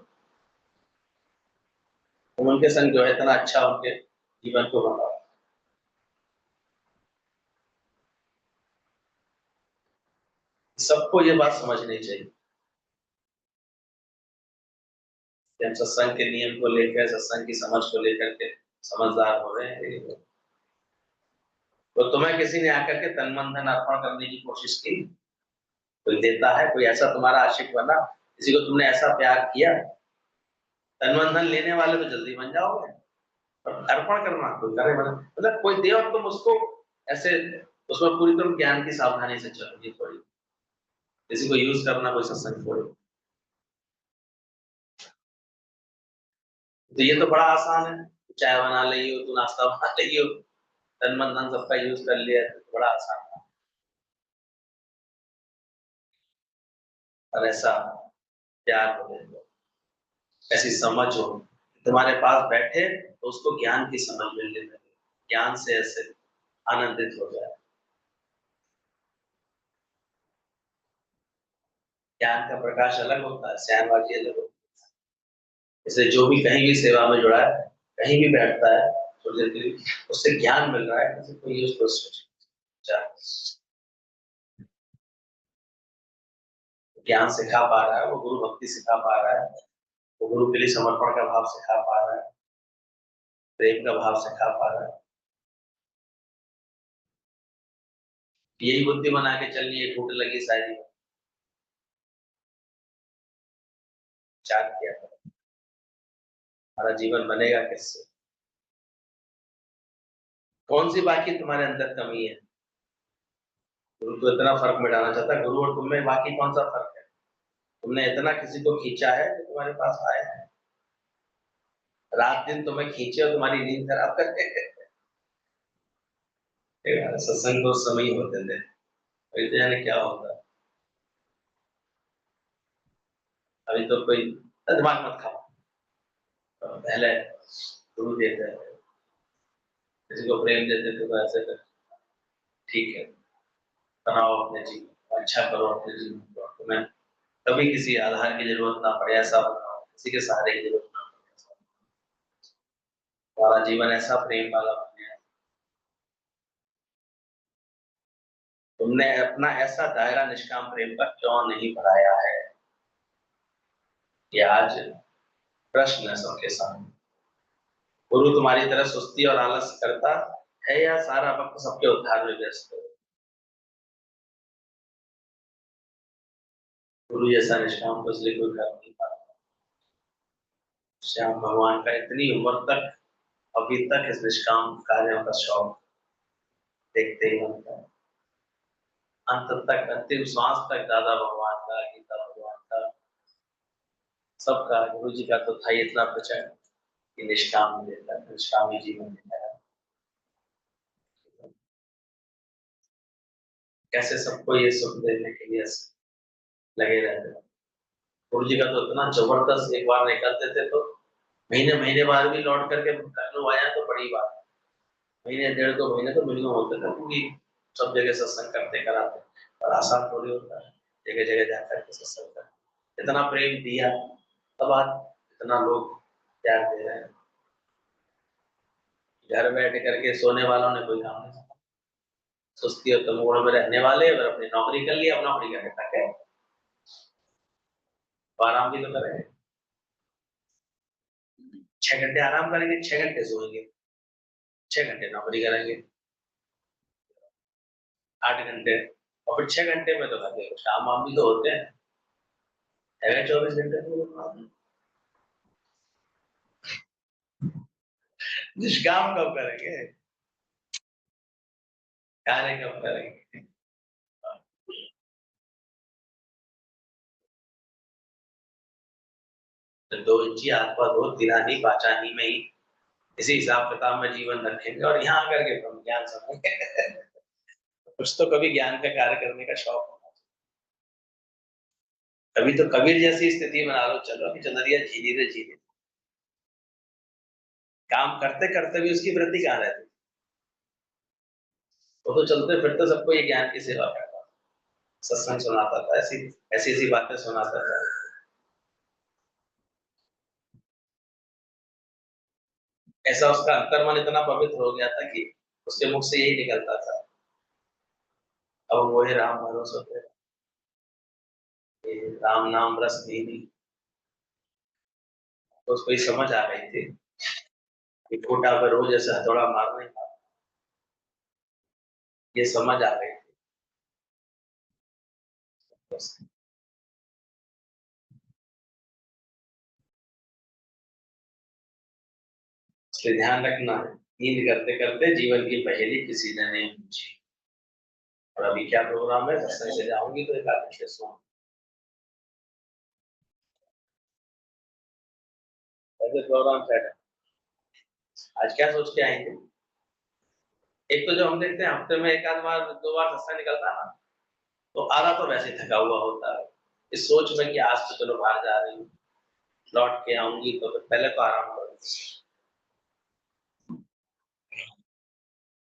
तुम उनके संग जो है इतना अच्छा उनके जीवन को बनाओ। सबको ये बात समझनी चाहिए कि हम सत्संग के नियम को लेकर, सत्संग की समझ को लेकर के समझदार हो रहे हैं। तो तुम्हें किसी ने आकर के तन मन धन अर्पण करने की कोशिश की, कोई देता है, कोई ऐसा तुम्हारा आशिक बना, किसी को तुमने ऐसा प्यार किया, तन मन धन लेने वाले तो जल्दी बन जाओगे, और अर्पण करना कोई करे मतलब कोई दे और तुम उसको ऐसे उसमें पूरी तुम ज्ञान की सावधानी से चलोगी, थोड़ी किसी को यूज करना कोई सत्संग थोड़ी। तो ये तो बड़ा आसान है, चाय बना ली हो, तू नाश्ता बना ली हो, तन मन धन सबका यूज कर लिया, तो बड़ा आसान है। और ऐसा प्यार हो, ऐसी समझ हो, तुम्हारे पास बैठे तो उसको ज्ञान की समझ मिलने लगे, ज्ञान से ऐसे आनंदित हो जाए। ज्ञान का प्रकाश अलग होता है, श्यामवाजी अलग होता है। इसलिए जो भी कहीं भी सेवा में जुड़ा है, कहीं भी बैठता है, थोड़ी देर के लिए उससे ज्ञान मिल रहा है, किसी को यूज को ज्ञान सिखा पा रहा है, वो गुरु भक्ति सिखा पा रहा है, वो गुरु के लिए समर्पण का भाव सिखा पा रहा है, प्रेम का भाव सिखा पा रहा है। यही बुद्धि बना के चलनी है, घूट लगी सारी चार किया, हमारा जीवन बनेगा किससे? कौन सी बात की तुम्हारे अंदर कमी है? गुरु तो इतना फर्क मिटाना चाहता है, गुरु और तुम में बाकी कौन सा फर्क है? तुमने इतना किसी को खींचा है जो तुम्हारे पास आए हैं, रात दिन तुम्हें खींचे और तुम्हारी नींद खराब करके सत्संग को समय होते थे, तो जाने क्या होता है। अभी तो कोई दिमाग मत खाओ, तो पहले गुरु देते हैं, किसी को प्रेम देते थे तो ऐसे कर, ठीक है, बनाओ अपने जीवन, अच्छा करो अपने जीवन को, तुम्हें कभी किसी आधार की जरूरत ना पड़े, ऐसा बनाओ, किसी के सहारे की जरूरत ना पड़े, हमारा जीवन ऐसा प्रेम वाला बने। तुमने अपना ऐसा दायरा निष्काम प्रेम का क्यों नहीं बढ़ाया है, ये आज प्रश्न है सबके सामने। गुरु तुम्हारी तरह सुस्ती और आलस करता है या सारा वक्त सबके उद्धार में व्यस्त है? गुरु जैसा निष्काम तो इसलिए कोई कर नहीं पाता। श्याम भगवान का इतनी उम्र तक अभी तक इस निष्काम कार्यों का शौक देखते ही बनता है, अंत तक अंतिम श्वास तक दादा भगवान का, गीता भगवान का, सबका गुरु जी का तो था ही इतना प्रचंड कि निष्काम देता है, निष्कामी जीवन देता है। कैसे सबको ये सुख देने के लिए लगे रहते हैं। गुरु जी का तो इतना जबरदस्त, एक बार निकलते थे तो महीने महीने बाद भी लौट करके कर आया तो बड़ी बात, महीने डेढ़ दो महीने तो मिनिमम होते थे, क्योंकि सब जगह सत्संग करते कराते, और आसान थोड़ी होता है जगह जगह जाकर के सत्संग कर, इतना प्रेम दिया तब आज इतना लोग प्यार दे रहे हैं। घर बैठ करके सोने वालों ने कोई काम नहीं, सुस्ती और तमोगुण में रहने वाले अगर अपनी नौकरी कर लिया, अपना नौकरी करने तक है तो आराम भी तो करेंगे, 6 घंटे आराम करेंगे, 6 घंटे सोएंगे, 6 घंटे नौकरी करेंगे, 8 घंटे, और फिर 6 घंटे में तो करते काम वाम भी तो होते हैं, 24 घंटे तो निष्काम कब करेंगे, कार्य कब करेंगे? तो 2 इंची हाथ पाँव धो, तिरानी पाचानी में ही इसी हिसाब किताब में जीवन रखेंगे और यहाँ आकर के ब्रह्म ज्ञान समझेंगे। कुछ तो कभी ज्ञान का कार्य करने का शौक होना चाहिए। कभी तो कबीर जैसी स्थिति बना लो, चलो कि चंदरिया झीली रे झीली। काम करते करते भी उसकी वृत्ति कहाँ रहती? वो तो चलते फिरते सबको ये ज्ञान की सेवा करता था, सत्संग सुनाता था, ऐसी ऐसी ऐसी बातें सुनाता था। ऐसा उसका अंतर्मन इतना पवित्र हो गया था कि उसके मुख से यही निकलता था, अब वो राम भरोसे थे, ये राम नाम रस दीनी। तो उसको ये समझ आ गई थी कि खोटा पर रोज ऐसे हथौड़ा मारने का, ये समझ आ गई थी बस। इसलिए ध्यान रखना, नींद करते करते जीवन की पहेली किसी ने नहीं पूछी। और अभी क्या प्रोग्राम है, दर्शन से जाऊंगी तो एकादशी सुन, ऐसे प्रोग्राम सेट है। आज क्या सोच के आएंगे? एक तो जो हम देखते हैं हफ्ते में एक आध बार 2 बार सत्संग निकलता है ना, तो आधा तो वैसे थका हुआ होता है, इस सोच में कि आज तो चलो बाहर जा रही हूँ, लौट के आऊंगी तो फिर पहले तो आराम करूंगी,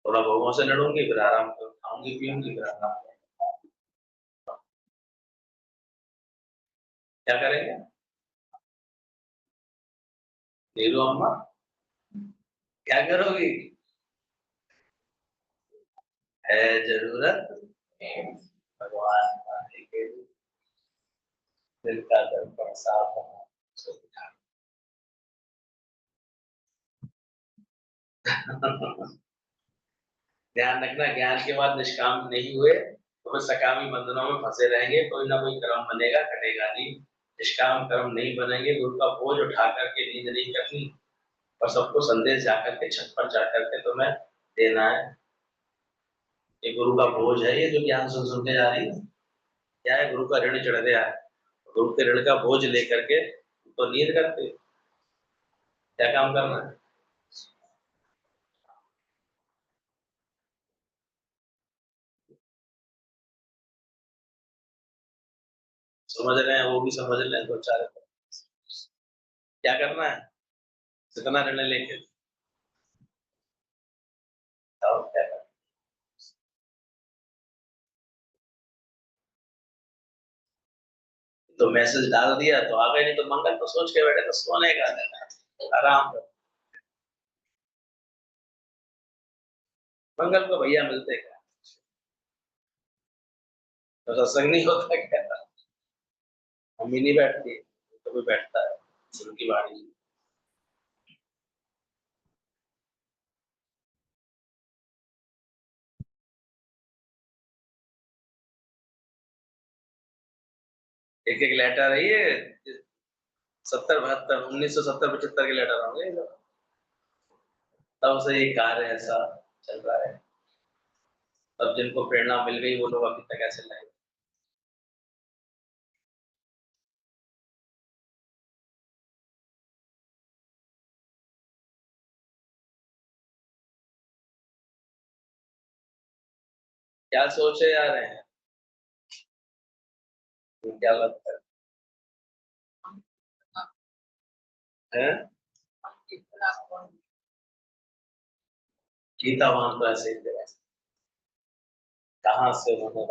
थोड़ा भोगों से लड़ूंगी, फिर आराम करूँ, खाऊंगी पीऊंगी, फिर आराम करूंगी। क्या करेंगे नीरू अम्मा? क्या करोगी? है जरूरत भगवान पाने के लिए, दिल का दर्पण साफ होना, उसको दिखाना। ध्यान रखना, ज्ञान के बाद निष्काम नहीं हुए तो फिर सकामी बंधनों में फंसे रहेंगे, कोई ना कोई कर्म बनेगा, कटेगा नहीं। निष्काम कर्म नहीं बनेंगे, गुरु का बोझ उठा करके नींद नहीं करनी, और सबको संदेश जाकर के छत पर चढ़ करके तुम्हें देना है। ये गुरु का बोझ है, ये जो ज्ञान सुन सुन के जा रही है, क्या है, गुरु का ऋण चढ़ गया है, गुरु के ऋण का बोझ लेकर के तो नींद करते, क्या काम करना है? समझ रहे हैं, वो भी समझ रहे हैं, दो चार। क्या करना है कितना ऋण लेके, बताओ क्या करना? तो मैसेज डाल दिया तो आ गए, नहीं तो मंगल तो सोच के बैठे तो सोने का देना, आराम कर। मंगल को भैया मिलते क्या, तो सत्संग नहीं होता क्या? मम्मी नहीं बैठती, तो कोई बैठता है, उनकी बारी। एक एक लेटर है ये, 70 72 1970 75 के लेटर होंगे ये लोग। तब से ये कार्य ऐसा चल रहा है, तब जिनको प्रेरणा मिल गई वो लोग अभी तक ऐसे लाए। क्या सोचे जा रहे हैं, क्या लगता है? गीतावान तो ऐसे ही थे, कहाँ से उन्होंने